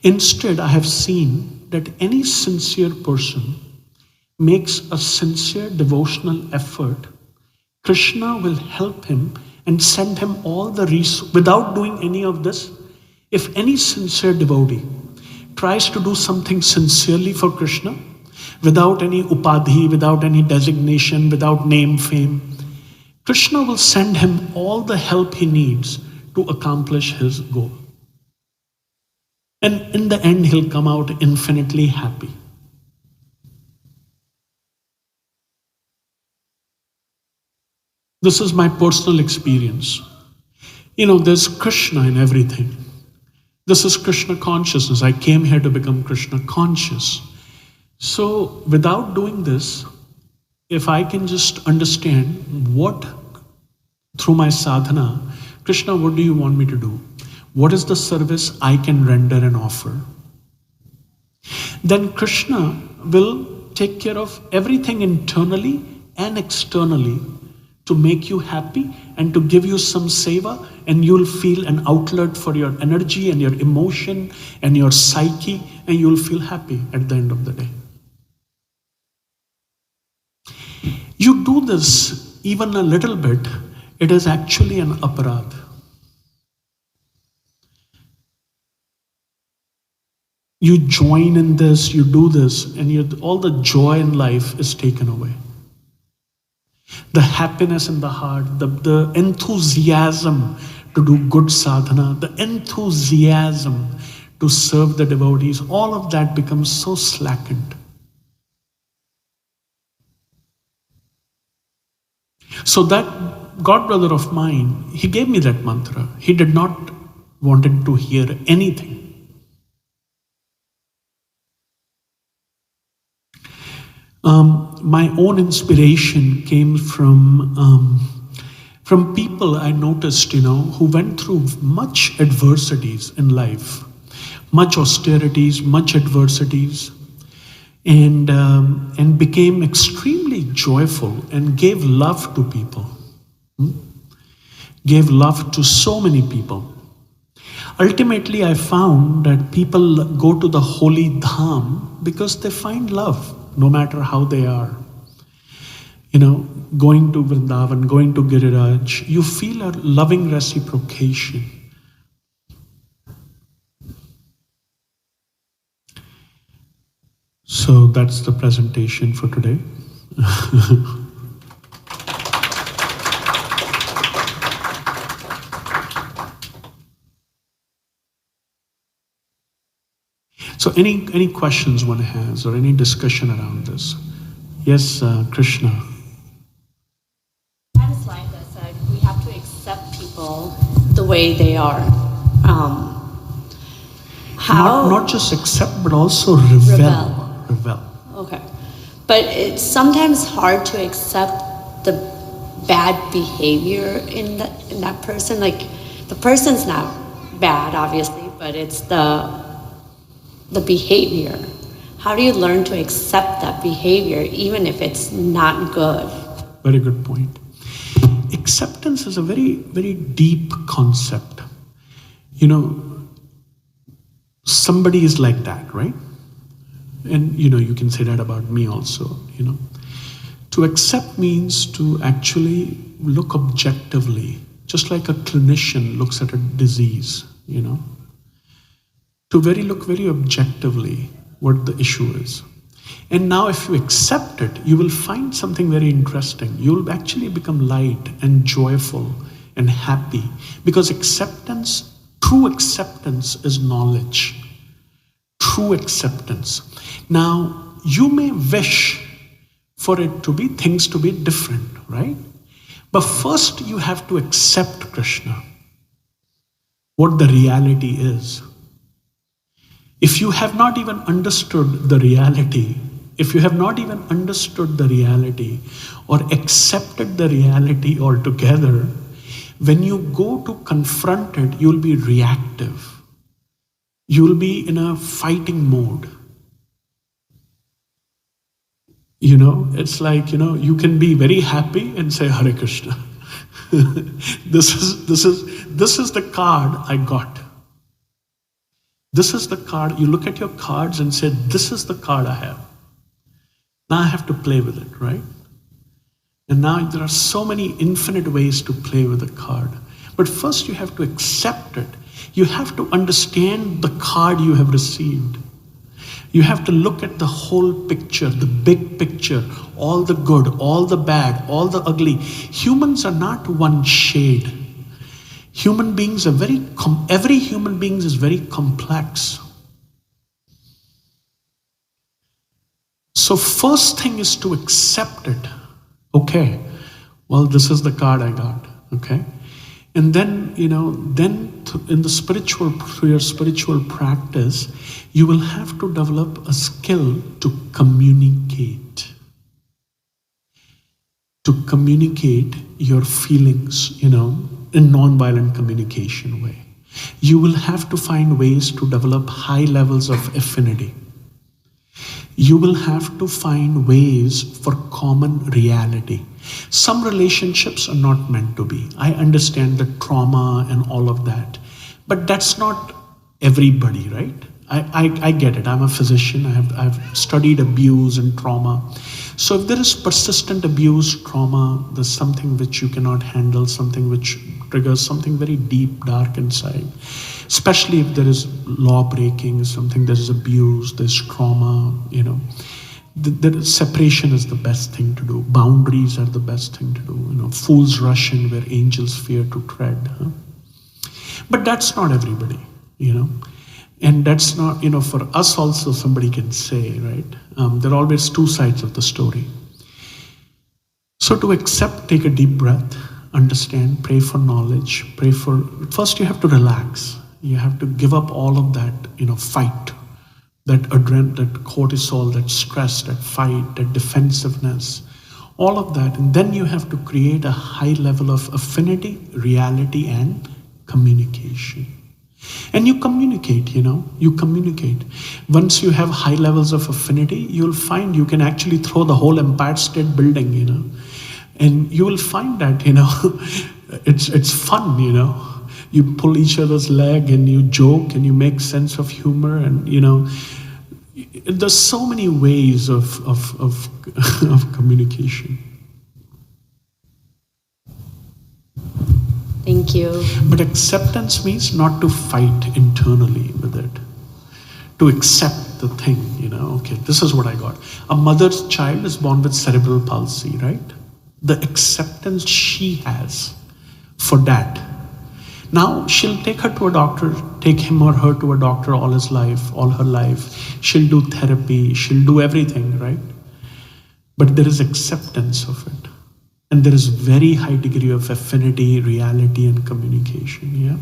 Instead, I have seen that any sincere person makes a sincere devotional effort, Krishna will help him and send him all the resources. Without doing any of this, if any sincere devotee tries to do something sincerely for Krishna, without any upadhi, without any designation, without name, fame, Krishna will send him all the help he needs to accomplish his goal. And in the end, he'll come out infinitely happy. This is my personal experience. There's Krishna in everything. This is Krishna consciousness. I came here to become Krishna conscious. So without doing this, if I can just understand through my sadhana, Krishna, what do you want me to do? What is the service I can render and offer? Then Krishna will take care of everything internally and externally to make you happy and to give you some seva, and you'll feel an outlet for your energy and your emotion and your psyche, and you'll feel happy at the end of the day. You do this even a little bit, it is actually an aparadh. You join in this, you do this, and all the joy in life is taken away. The happiness in the heart, the enthusiasm to do good sadhana, the enthusiasm to serve the devotees, all of that becomes so slackened. So that godbrother of mine, he gave me that mantra. He did not wanted to hear anything. My own inspiration came from people I noticed, who went through much adversities in life, much austerities, much adversities, and became extremely joyful and gave love to people. Gave love to so many people. Ultimately, I found that people go to the holy dham because they find love, no matter how they are. Going to Vrindavan, going to Giriraj, you feel a loving reciprocation. So that's the presentation for today. So any questions one has or any discussion around this? Yes, Krishna. I just like that said, we have to accept people the way they are. How? Not just accept, but also revel. Okay. But it's sometimes hard to accept the bad behavior in that person. Like, the person's not bad, obviously, but it's the behavior. How do you learn to accept that behavior even if it's not good? Very good point. Acceptance is a very, very deep concept. Somebody is like that, right? And you can say that about me also, To accept means to actually look objectively, just like a clinician looks at a disease, To look very objectively what the issue is. And now if you accept it, you will find something very interesting. You will actually become light and joyful and happy, because true acceptance is knowledge. True acceptance. Now, you may wish for things to be different, right? But first you have to accept Krishna, what the reality is. If you have not even understood the reality, or accepted the reality altogether, when you go to confront it, you'll be reactive. You'll be in a fighting mode. It's like, you can be very happy and say, Hare Krishna. This is the card I got. This is the card. You look at your cards and say, this is the card I have. Now I have to play with it, right? And now there are so many infinite ways to play with a card. But first you have to accept it. You have to understand the card you have received. You have to look at the whole picture, the big picture, all the good, all the bad, all the ugly. Humans are not one shade. Human beings are every human being is very complex. So first thing is to accept it. Okay, well, this is the card I got, okay? And then, in the through your spiritual practice, you will have to develop a skill to communicate. To communicate your feelings, in non-violent communication way. You will have to find ways to develop high levels of affinity. You will have to find ways for common reality. Some relationships are not meant to be. I understand the trauma and all of that, but that's not everybody, right? I get it. I'm a physician. I've studied abuse and trauma. So if there is persistent abuse, trauma, there's something which you cannot handle, something which triggers something very deep, dark inside. Especially if there is law breaking, something there is abuse, there's trauma, The separation is the best thing to do. Boundaries are the best thing to do. Fools rush in where angels fear to tread. Huh? But that's not everybody, And that's not, for us also somebody can say, right? There are always two sides of the story. So to accept, take a deep breath, understand, pray for knowledge, first you have to relax. You have to give up all of that, fight, that adrenaline, that cortisol, that stress, that fight, that defensiveness, all of that. And then you have to create a high level of affinity, reality, and communication. And you communicate, you communicate. Once you have high levels of affinity, you'll find you can actually throw the whole Empire State Building, And you will find that, it's fun, You pull each other's leg and you joke and you make sense of humor and, there's so many ways of communication. Thank you. But acceptance means not to fight internally with it. To accept the thing, okay, this is what I got. A mother's child is born with cerebral palsy, right? The acceptance she has for that. Now she'll take her to a doctor, take him or her to a doctor all her life. She'll do therapy, she'll do everything, right? But there is acceptance of it. And there is very high degree of affinity, reality, and communication, yeah?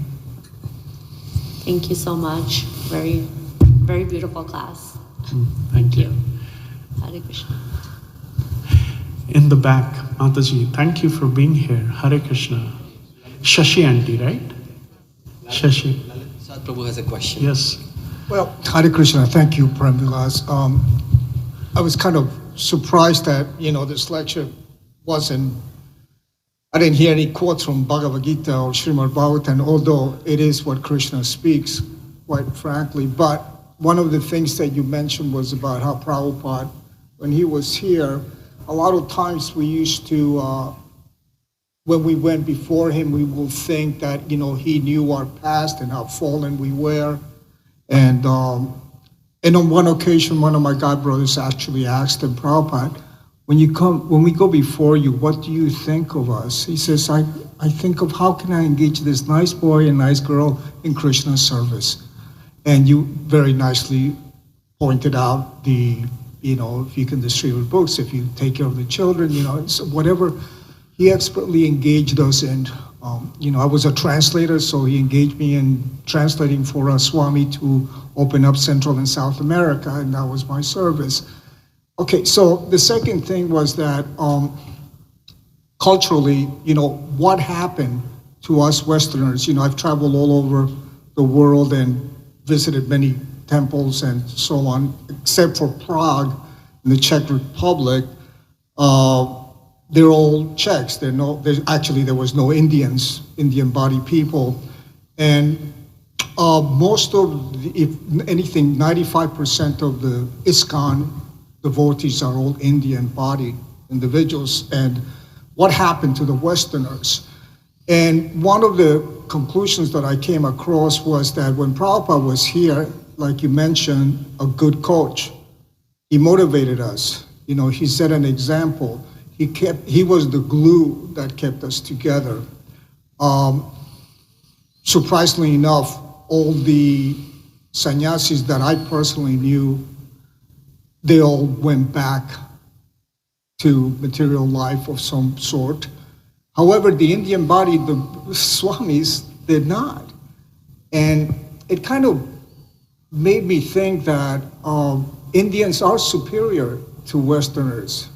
Thank you so much. Very, very beautiful class. Thank you. Hare Krishna. In the back, Mataji, thank you for being here. Hare Krishna. Shashi auntie, right? Shashi. Prabhu has a question. Yes. Well, Hare Krishna, thank you, Prem Vilas. I was kind of surprised that, this lecture I didn't hear any quotes from Bhagavad Gita or Srimad Bhagavatam, although it is what Krishna speaks, quite frankly. But one of the things that you mentioned was about how Prabhupada, when he was here, a lot of times we used to, when we went before him, we will think that, he knew our past and how fallen we were. And on one occasion, one of my god brothers actually asked him, Prabhupada, when we go before you, what do you think of us? He says, I think of how can I engage this nice boy and nice girl in Krishna's service. And you very nicely pointed out if you can distribute books, if you take care of the children, so whatever. He expertly engaged us in, I was a translator, so he engaged me in translating for Swami to open up Central and South America, and that was my service. Okay, so the second thing was that culturally, what happened to us Westerners? I've traveled all over the world and visited many temples and so on, except for Prague in the Czech Republic. They're all Czechs. There was no Indian body people. And most of, if anything, 95% of the ISKCON devotees are all Indian-bodied individuals. And what happened to the Westerners? And one of the conclusions that I came across was that when Prabhupada was here, like you mentioned, a good coach. He motivated us. You know, he set an example. He was the glue that kept us together. Surprisingly enough, all the sannyasis that I personally knew, they all went back to material life of some sort. However, the Indian body, the Swamis, did not. And it kind of made me think that Indians are superior to Westerners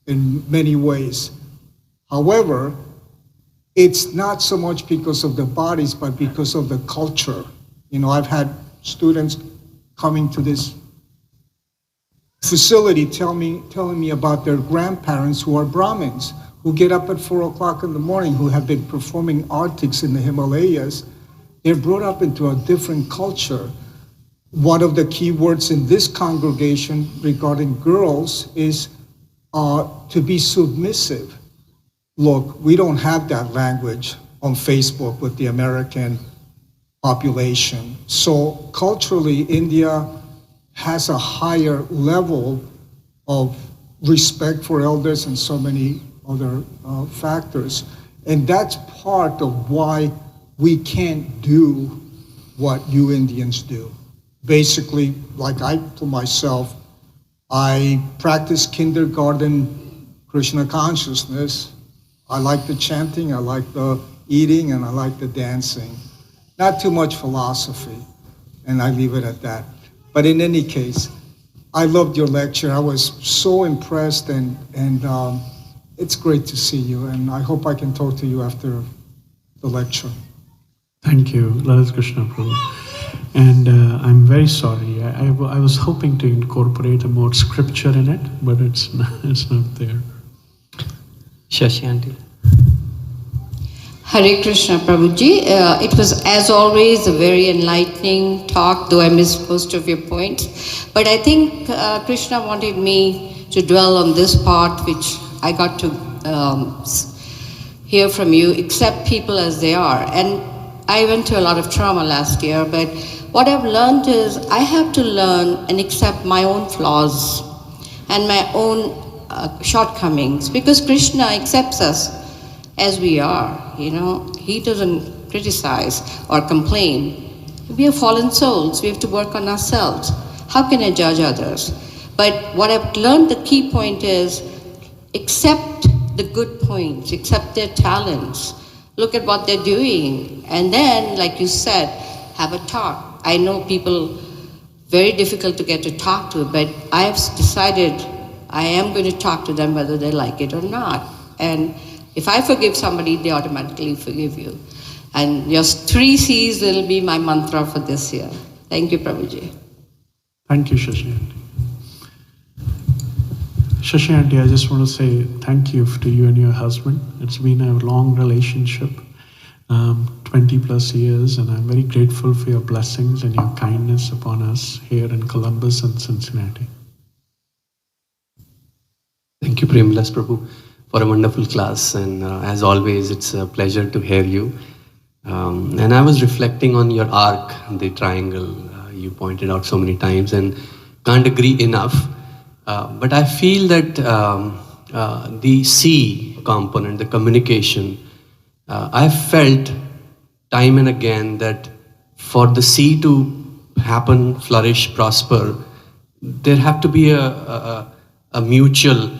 in many ways. However, it's not so much because of the bodies, but because of the culture. You know, I've had students coming to this facility telling me about their grandparents who are Brahmins, who get up at 4 o'clock in the morning, who have been performing artics in the Himalayas. They're brought up into a different culture. One of the key words in this congregation regarding girls is to be submissive. Look, we don't have that language on Facebook with the American population. So culturally, India has a higher level of respect for elders and so many other factors. And that's part of why we can't do what you Indians do. Basically, like I told myself, I practice kindergarten Krishna consciousness. I like the chanting, I like the eating, and I like the dancing. Not too much philosophy, and I leave it at that. But in any case, I loved your lecture. I was so impressed, and it's great to see you, and I hope I can talk to you after the lecture. Thank you, Lalit Krishna Prabhu. And I'm very sorry. I was hoping to incorporate a more scripture in it, but it's not there. Shashi Aunty. Hare Krishna Prabhuji. It was, as always, a very enlightening talk, though I missed most of your points. But I think Krishna wanted me to dwell on this part, which I got to hear from you, accept people as they are. And I went through a lot of trauma last year, but what I've learned is I have to learn and accept my own flaws and my own shortcomings, because Krishna accepts us as we are, you know. He doesn't criticize or complain. We are fallen souls. We have to work on ourselves. How can I judge others? But what I've learned, the key point is accept the good points, accept their talents, look at what they're doing, and then, like you said, have a talk. I know people, very difficult to get to talk to, but I've decided I am going to talk to them whether they like it or not. And if I forgive somebody, they automatically forgive you. And just 3 C's will be my mantra for this year. Thank you, Prabhuji. Thank you, Shashi Aunty. Shashi Aunty, I just want to say thank you to you and your husband. It's been a long relationship, 20 plus years, and I'm very grateful for your blessings and your kindness upon us here in Columbus and Cincinnati. Thank you, Prem Vilas Prabhu, for a wonderful class. And as always, it's a pleasure to hear you. And I was reflecting on your arc, the triangle you pointed out so many times, and can't agree enough. But I feel that the C component, the communication, I've felt time and again that for the C to happen, flourish, prosper, there have to be a mutual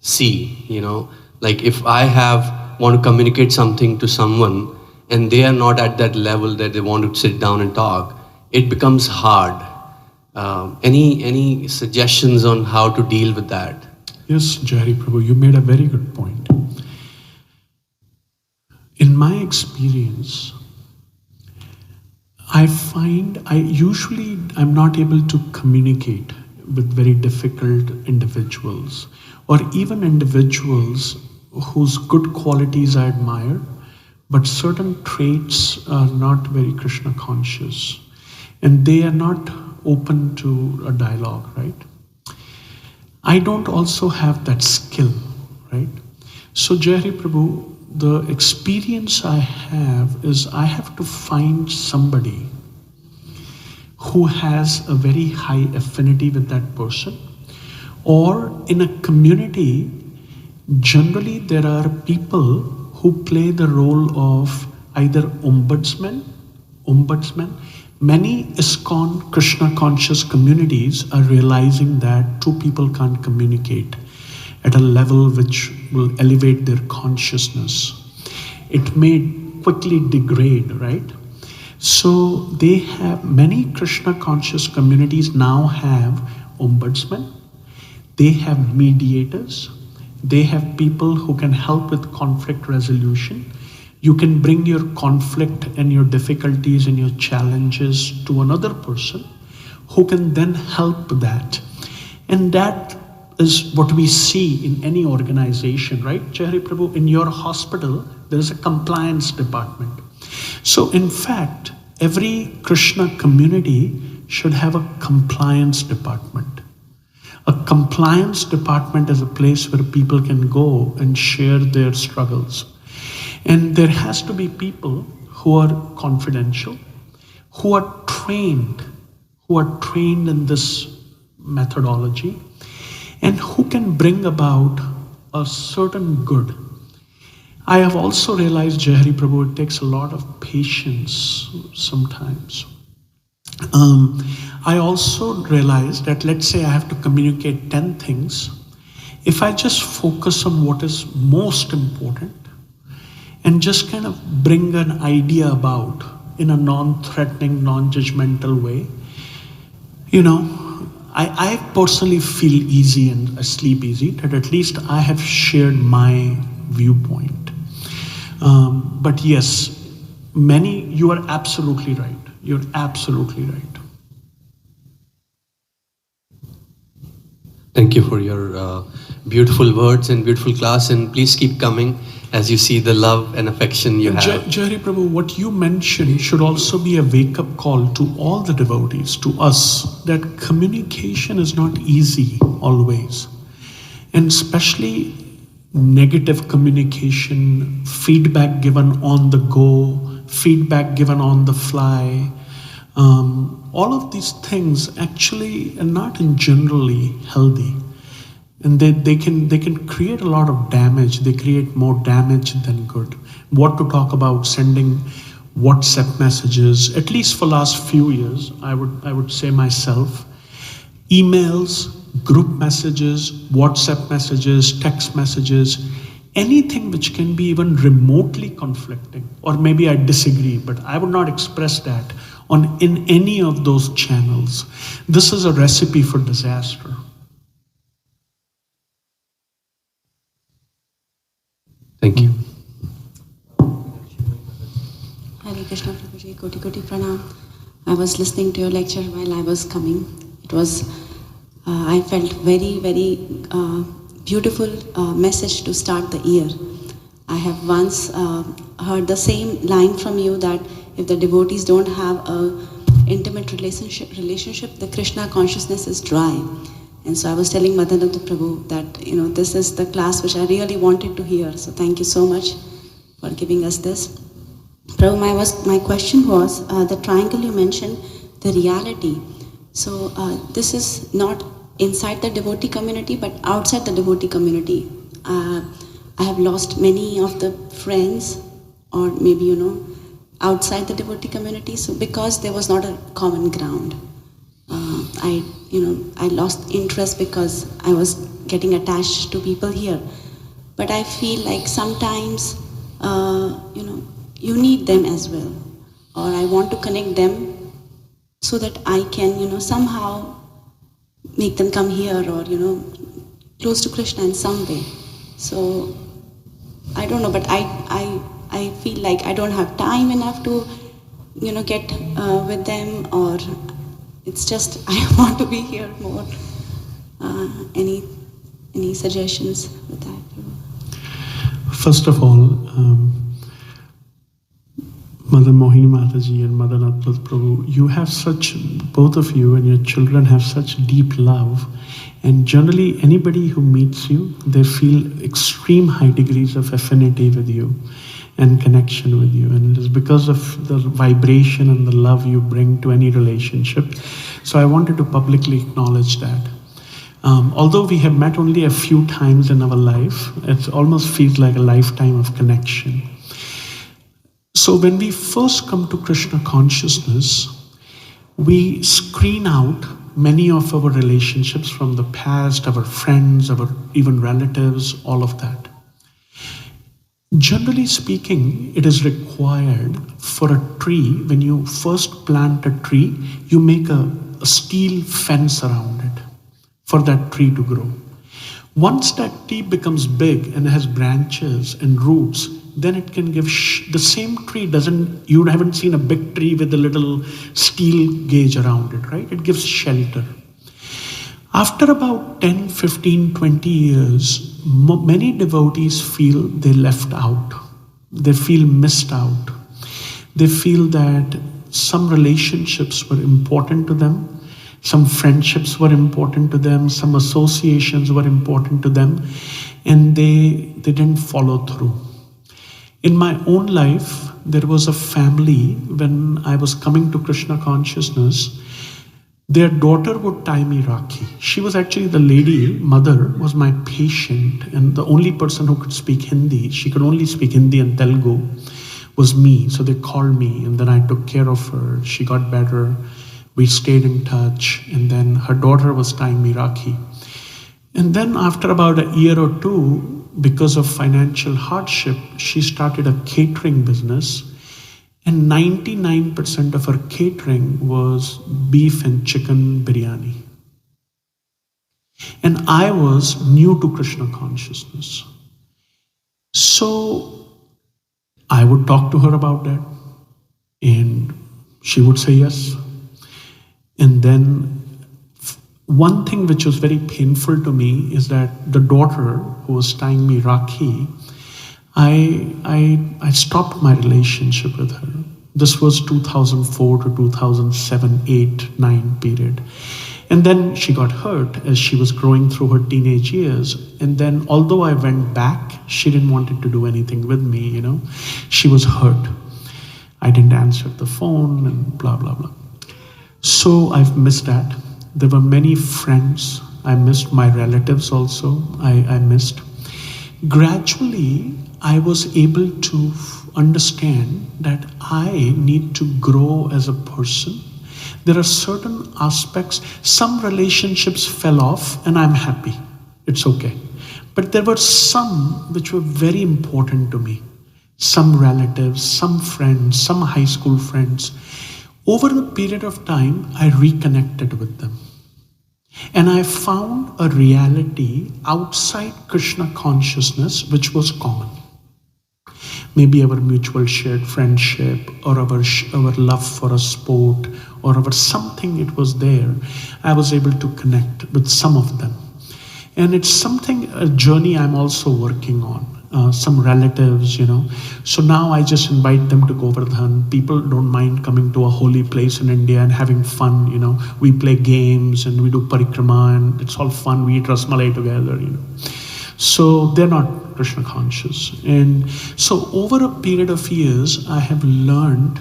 C, you know. Like if I want to communicate something to someone and they are not at that level that they want to sit down and talk, it becomes hard. Any suggestions on how to deal with that? Yes, Jari Prabhu, you made a very good point. In my experience, I find I'm not able to communicate with very difficult individuals, or even individuals whose good qualities I admire, but certain traits are not very Krishna conscious, and they are not open to a dialogue, right? I don't also have that skill, right? So Jari Prabhu, the experience I have is I have to find somebody who has a very high affinity with that person. Or in a community, generally there are people who play the role of either ombudsman. Many ISKCON Krishna conscious communities are realizing that two people can't communicate at a level which will elevate their consciousness. It may quickly degrade, right? So they have, many Krishna conscious communities now have ombudsman, they have mediators, they have people who can help with conflict resolution. You can bring your conflict and your difficulties and your challenges to another person who can then help that. And that is what we see in any organization, right? Hare Prabhu, in your hospital, there is a compliance department. So in fact, every Krishna community should have a compliance department. A compliance department is a place where people can go and share their struggles. And there has to be people who are confidential, who are trained in this methodology, and who can bring about a certain good. I have also realized, Hare Prabhu, it takes a lot of patience sometimes. I also realized that, let's say I have to communicate 10 things. If I just focus on what is most important and just kind of bring an idea about in a non-threatening, non-judgmental way, you know, I personally feel easy and sleep easy, that at least I have shared my viewpoint. But yes, you are absolutely right. You're absolutely right. Thank you for your beautiful words and beautiful class, and please keep coming as you see the love and affection you have. Hare Prabhu, what you mentioned should also be a wake-up call to all the devotees, to us, that communication is not easy always. And especially negative communication, feedback given on the go, feedback given on the fly, all of these things actually are not generally healthy. And they can create a lot of damage. They create more damage than good. What to talk about sending WhatsApp messages, at least for last few years, I would say myself, emails, group messages, WhatsApp messages, text messages, anything which can be even remotely conflicting, or maybe I disagree, but I would not express that in any of those channels. This is a recipe for disaster. Thank you. Hare Krishna Prabhuji, Koti Koti Pranam. I was listening to your lecture while I was coming. It was, I felt very, very beautiful message to start the year. I have once heard the same line from you that if the devotees don't have a intimate relationship, the Krishna consciousness is dry. And so I was telling Madhananda Prabhu that, you know, this is the class which I really wanted to hear. So thank you so much for giving us this. Prabhu, my question was, the triangle you mentioned, the reality. So this is not inside the devotee community, but outside the devotee community. I have lost many of the friends, or maybe, you know, outside the devotee community. So because there was not a common ground. I lost interest because I was getting attached to people here. But I feel like sometimes, you need them as well. Or I want to connect them so that I can, somehow make them come here or, close to Krishna in some way. So, I don't know, but I feel like I don't have time enough to, get with them, or it's just I want to be here more. Any suggestions with that? First of all, Mother Mohini Mataji and Mother Untitled Prabhu, you have both of you and your children have such deep love. And generally, anybody who meets you, they feel extreme high degrees of affinity with you. and connection with you. And it is because of the vibration and the love you bring to any relationship. So I wanted to publicly acknowledge that. Although we have met only a few times in our life, it almost feels like a lifetime of connection. So when we first come to Krishna consciousness, we screen out many of our relationships from the past, our friends, our even relatives, all of that. Generally speaking, it is required for a tree, when you first plant a tree, you make a steel fence around it for that tree to grow. Once that tree becomes big and has branches and roots, then it can give the same tree you haven't seen a big tree with a little steel gauge around it, right? It gives shelter. After about 10, 15, 20 years, many devotees feel they left out. They feel missed out. They feel that some relationships were important to them, some friendships were important to them, some associations were important to them, and they didn't follow through. In my own life, there was a family, when I was coming to Krishna consciousness, their daughter would tie me Rakhi. She was actually the lady, mother, was my patient, and the only person who could speak Hindi, she could only speak Hindi and Telugu, was me. So they called me, and then I took care of her. She got better. We stayed in touch, and then her daughter was tying me Rakhi. And then after about a year or two, because of financial hardship, she started a catering business, and 99% of her catering was beef and chicken biryani. And I was new to Krishna consciousness. So I would talk to her about that, and she would say yes. And then one thing which was very painful to me is that the daughter who was tying me Rakhi, I stopped my relationship with her. This was 2004 to 2007, 8, 9 period. And then she got hurt as she was growing through her teenage years. And then although I went back, she didn't want to do anything with me, you know. She was hurt. I didn't answer the phone and blah, blah, blah. So I've missed that. There were many friends. I missed my relatives also. I missed. Gradually, I was able to understand that I need to grow as a person. There are certain aspects, some relationships fell off and I'm happy. It's okay. But there were some which were very important to me. Some relatives, some friends, some high school friends. Over a period of time, I reconnected with them. And I found a reality outside Krishna consciousness which was common. Maybe our mutual shared friendship, or our love for a sport, or our something, it was there. I was able to connect with some of them. And it's something, a journey I'm also working on. Some relatives, you know. So now I just invite them to Govardhan. People don't mind coming to a holy place in India and having fun, you know. We play games and we do parikrama and it's all fun. We eat rasmalai together, you know. So they're not Krishna conscious. And so over a period of years, I have learned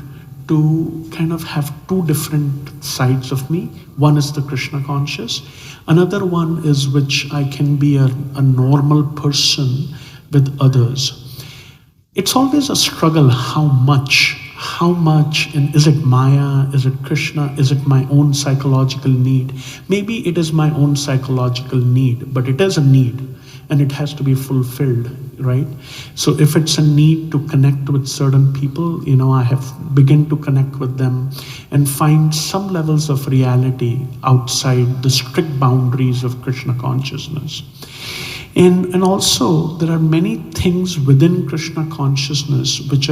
to kind of have two different sides of me. One is the Krishna conscious. Another one is which I can be a normal person with others. It's always a struggle, how much, and is it Maya, is it Krishna, is it my own psychological need? Maybe it is my own psychological need, but it is a need and it has to be fulfilled, right? So if it's a need to connect with certain people, you know, I have begun to connect with them and find some levels of reality outside the strict boundaries of Krishna consciousness. And also, there are many things within Krishna consciousness which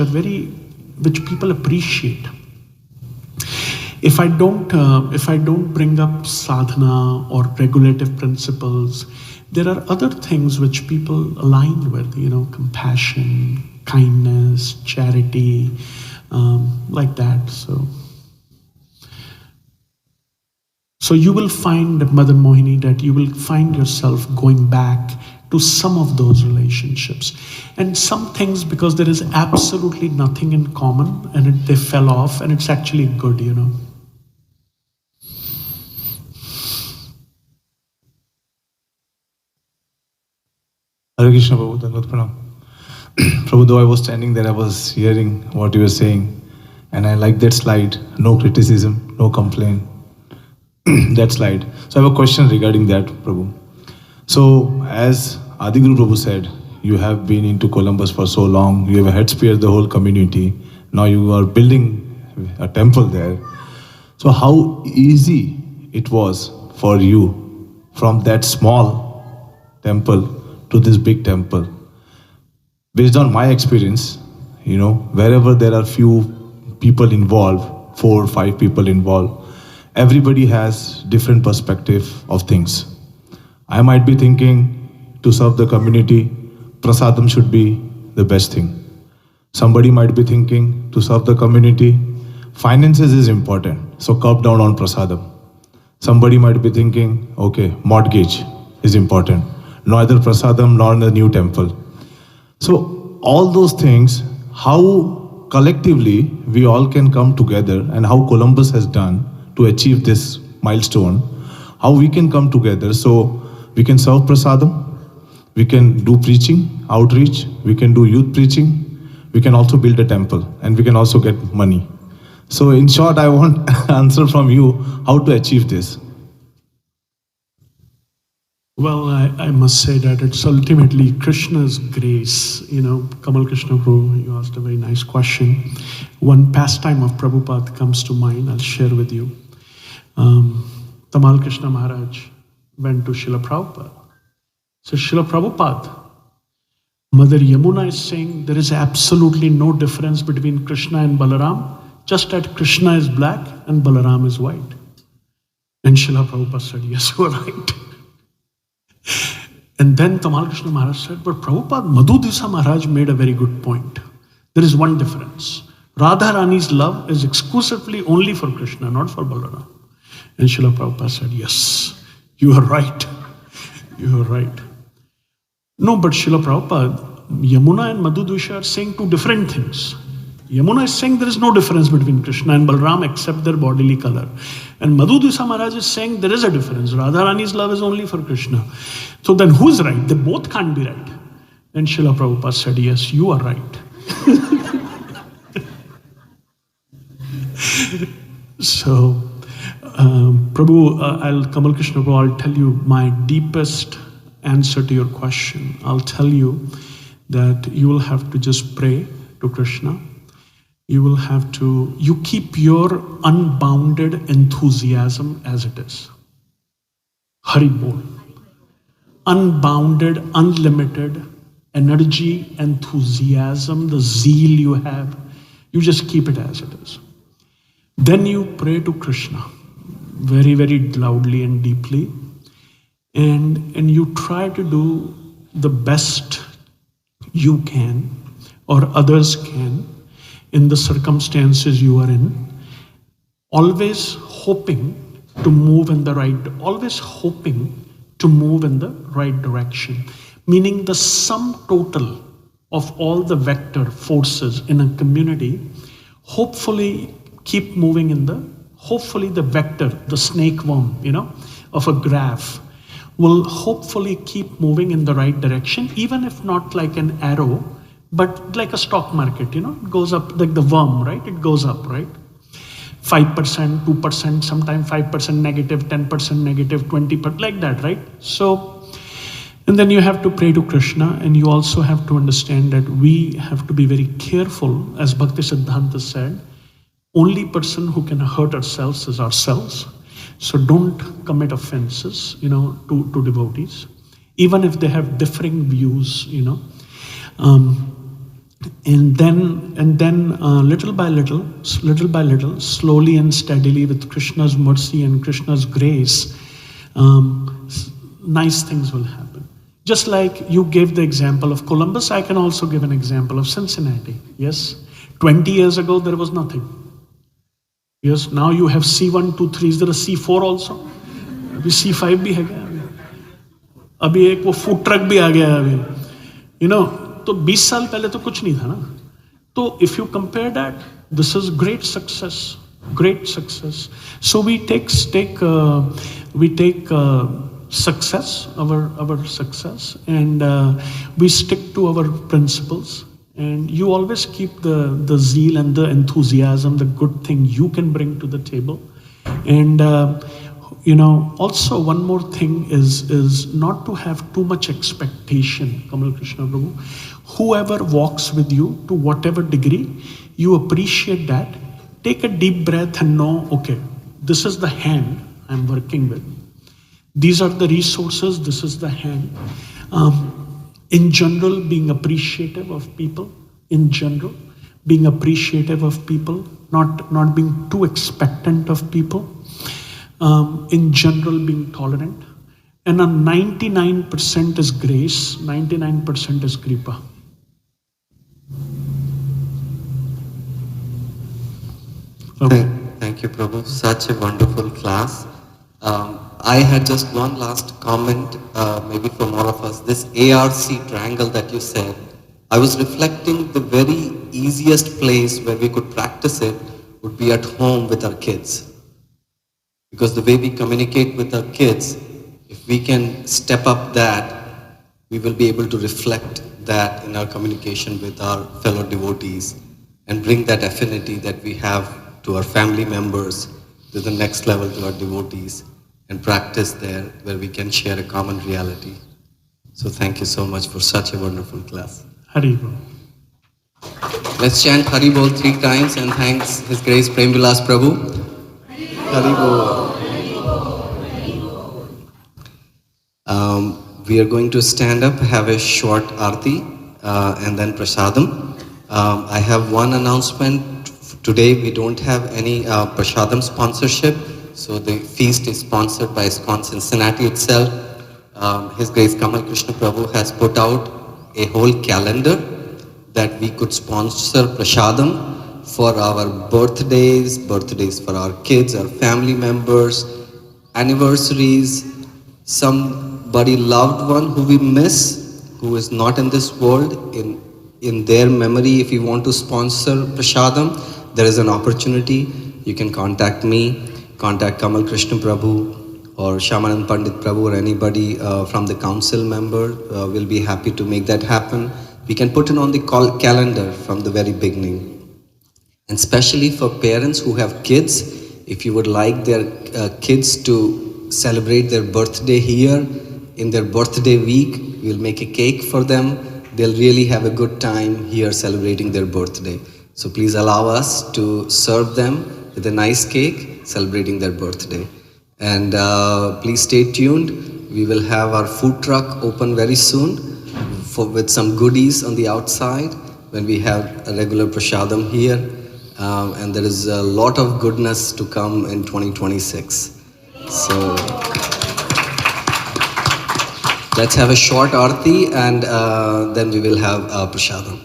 people appreciate. If I don't bring up sadhana or regulative principles, there are other things which people align with, you know, compassion, kindness, charity, like that. So you will find, Mother Mohini, that you will find yourself going back to some of those relationships. And some things, because there is absolutely nothing in common, and they fell off, and it's actually good, you know. Hare Krishna Prabhu, Dandavat Pranam. Prabhu, though I was standing there, I was hearing what you were saying, and I like that slide. No criticism, no complaint. That slide. So I have a question regarding that, Prabhu. So as Adi Guru Prabhu said, you have been into Columbus for so long, you have head speared the whole community. Now you are building a temple there. So how easy it was for you from that small temple to this big temple? Based on my experience, you know, wherever there are few people involved, 4 or 5 people involved, everybody has different perspective of things. I might be thinking to serve the community, prasadam should be the best thing. Somebody might be thinking to serve the community, finances is important, so curb down on prasadam. Somebody might be thinking, okay, mortgage is important, neither prasadam nor the new temple. So all those things, how collectively we all can come together, and how Columbus has done to achieve this milestone, how we can come together so we can serve prasadam, we can do preaching, outreach, we can do youth preaching, we can also build a temple, and we can also get money. So in short, I want answer from you how to achieve this. Well, I must say that it's ultimately Krishna's grace. You know, Kamal Krishna Prabhu, you asked a very nice question. One pastime of Prabhupada comes to mind, I'll share with you. Tamal Krishna Maharaj went to Srila Prabhupada. So Srila Prabhupada, Mother Yamuna is saying there is absolutely no difference between Krishna and Balaram, just that Krishna is black and Balaram is white. And Srila Prabhupada said, yes, you are right. And then Tamal Krishna Maharaj said, but Prabhupada, Madhu Disa Maharaj made a very good point. There is one difference. Radha Rani's love is exclusively only for Krishna, not for Balaram. And Srila Prabhupada said, yes, you are right. You are right. No, but Srila Prabhupada, Yamuna and Madhu Disa are saying 2 different things. Yamuna is saying there is no difference between Krishna and Balaram except their bodily color. And Madhu Disa Maharaj is saying there is a difference. Radharani's love is only for Krishna. So then who's right? They both can't be right. Then Srila Prabhupada said, yes, you are right. So, Prabhu, Kamal Krishna Prabhu, I'll tell you my deepest answer to your question. I'll tell you that you will have to just pray to Krishna. You will have to, you keep your unbounded enthusiasm as it is. Hari bol. Unbounded, unlimited energy, enthusiasm, the zeal you have, you just keep it as it is. Then you pray to Krishna very, very loudly and deeply, and you try to do the best you can or others can in the circumstances you are in, always hoping to move in the right direction, meaning the sum total of all the vector forces in a community hopefully keep moving hopefully the vector, the snake worm, of a graph will hopefully keep moving in the right direction, even if not like an arrow, but like a stock market, it goes up like the worm, right? It goes up, right? 5%, 2%, sometimes 5% negative, 10% negative, 20%, like that, right? So, and then you have to pray to Krishna, and you also have to understand that we have to be very careful, as Bhakti Siddhanta said, only person who can hurt ourselves is ourselves. So don't commit offenses, to devotees, even if they have differing views, And then little by little, slowly and steadily, with Krishna's mercy and Krishna's grace, nice things will happen. Just like you gave the example of Columbus, I can also give an example of Cincinnati. Yes, 20 years ago there was nothing. Yes, now you have C1, 2, 3. Is there a C4 also? C5 bhi hai kya? अभी एक वो food truck भी आ गया है अभी, you know, तो 20 साल पहले तो कुछ नहीं था ना. तो if you compare that, this is great success, great success. So we take success, our success, and we stick to our principles. And you always keep the zeal and the enthusiasm, the good thing you can bring to the table. And also one more thing is not to have too much expectation. Kamal Krishna Prabhu, whoever walks with you to whatever degree, you appreciate that. Take a deep breath and know, okay, this is the hand I'm working with. These are the resources, this is the hand. In general, being appreciative of people, in general, being appreciative of people, not being too expectant of people. In general, being tolerant. And a 99% is grace, 99% is kripa. Okay. Thank you, Prabhu. Such a wonderful class. I had just one last comment, maybe for more of us. This ARC triangle that you said, I was reflecting the very easiest place where we could practice it would be at home with our kids. Because the way we communicate with our kids, if we can step up that, we will be able to reflect that in our communication with our fellow devotees and bring that affinity that we have to our family members, to the next level, to our devotees, and practice there where we can share a common reality. So thank you so much for such a wonderful class. Haribol. Let's chant Haribol 3 times and thanks His Grace Prem Vilas Prabhu. Haribol. We are going to stand up, have a short arti, and then prasadam. I have one announcement. Today we don't have any prasadam sponsorship, so the feast is sponsored by ISKCON Cincinnati itself. His Grace Kamal Krishna Prabhu has put out a whole calendar that we could sponsor prasadam for our birthdays for our kids, our family members, anniversaries, somebody loved one who we miss, who is not in this world, in their memory. If you want to sponsor prasadam, there is an opportunity. You can contact me, contact Kamal Krishna Prabhu or Shamanand Pandit Prabhu or anybody from the council member. We'll be happy to make that happen. We can put it on the calendar from the very beginning. And especially for parents who have kids, if you would like their kids to celebrate their birthday here in their birthday week, we'll make a cake for them. They'll really have a good time here celebrating their birthday. So please allow us to serve them with a nice cake celebrating their birthday. And please stay tuned. We will have our food truck open very soon with some goodies on the outside when we have a regular prasadam here. And there is a lot of goodness to come in 2026. So let's have a short arti and then we will have prasadam.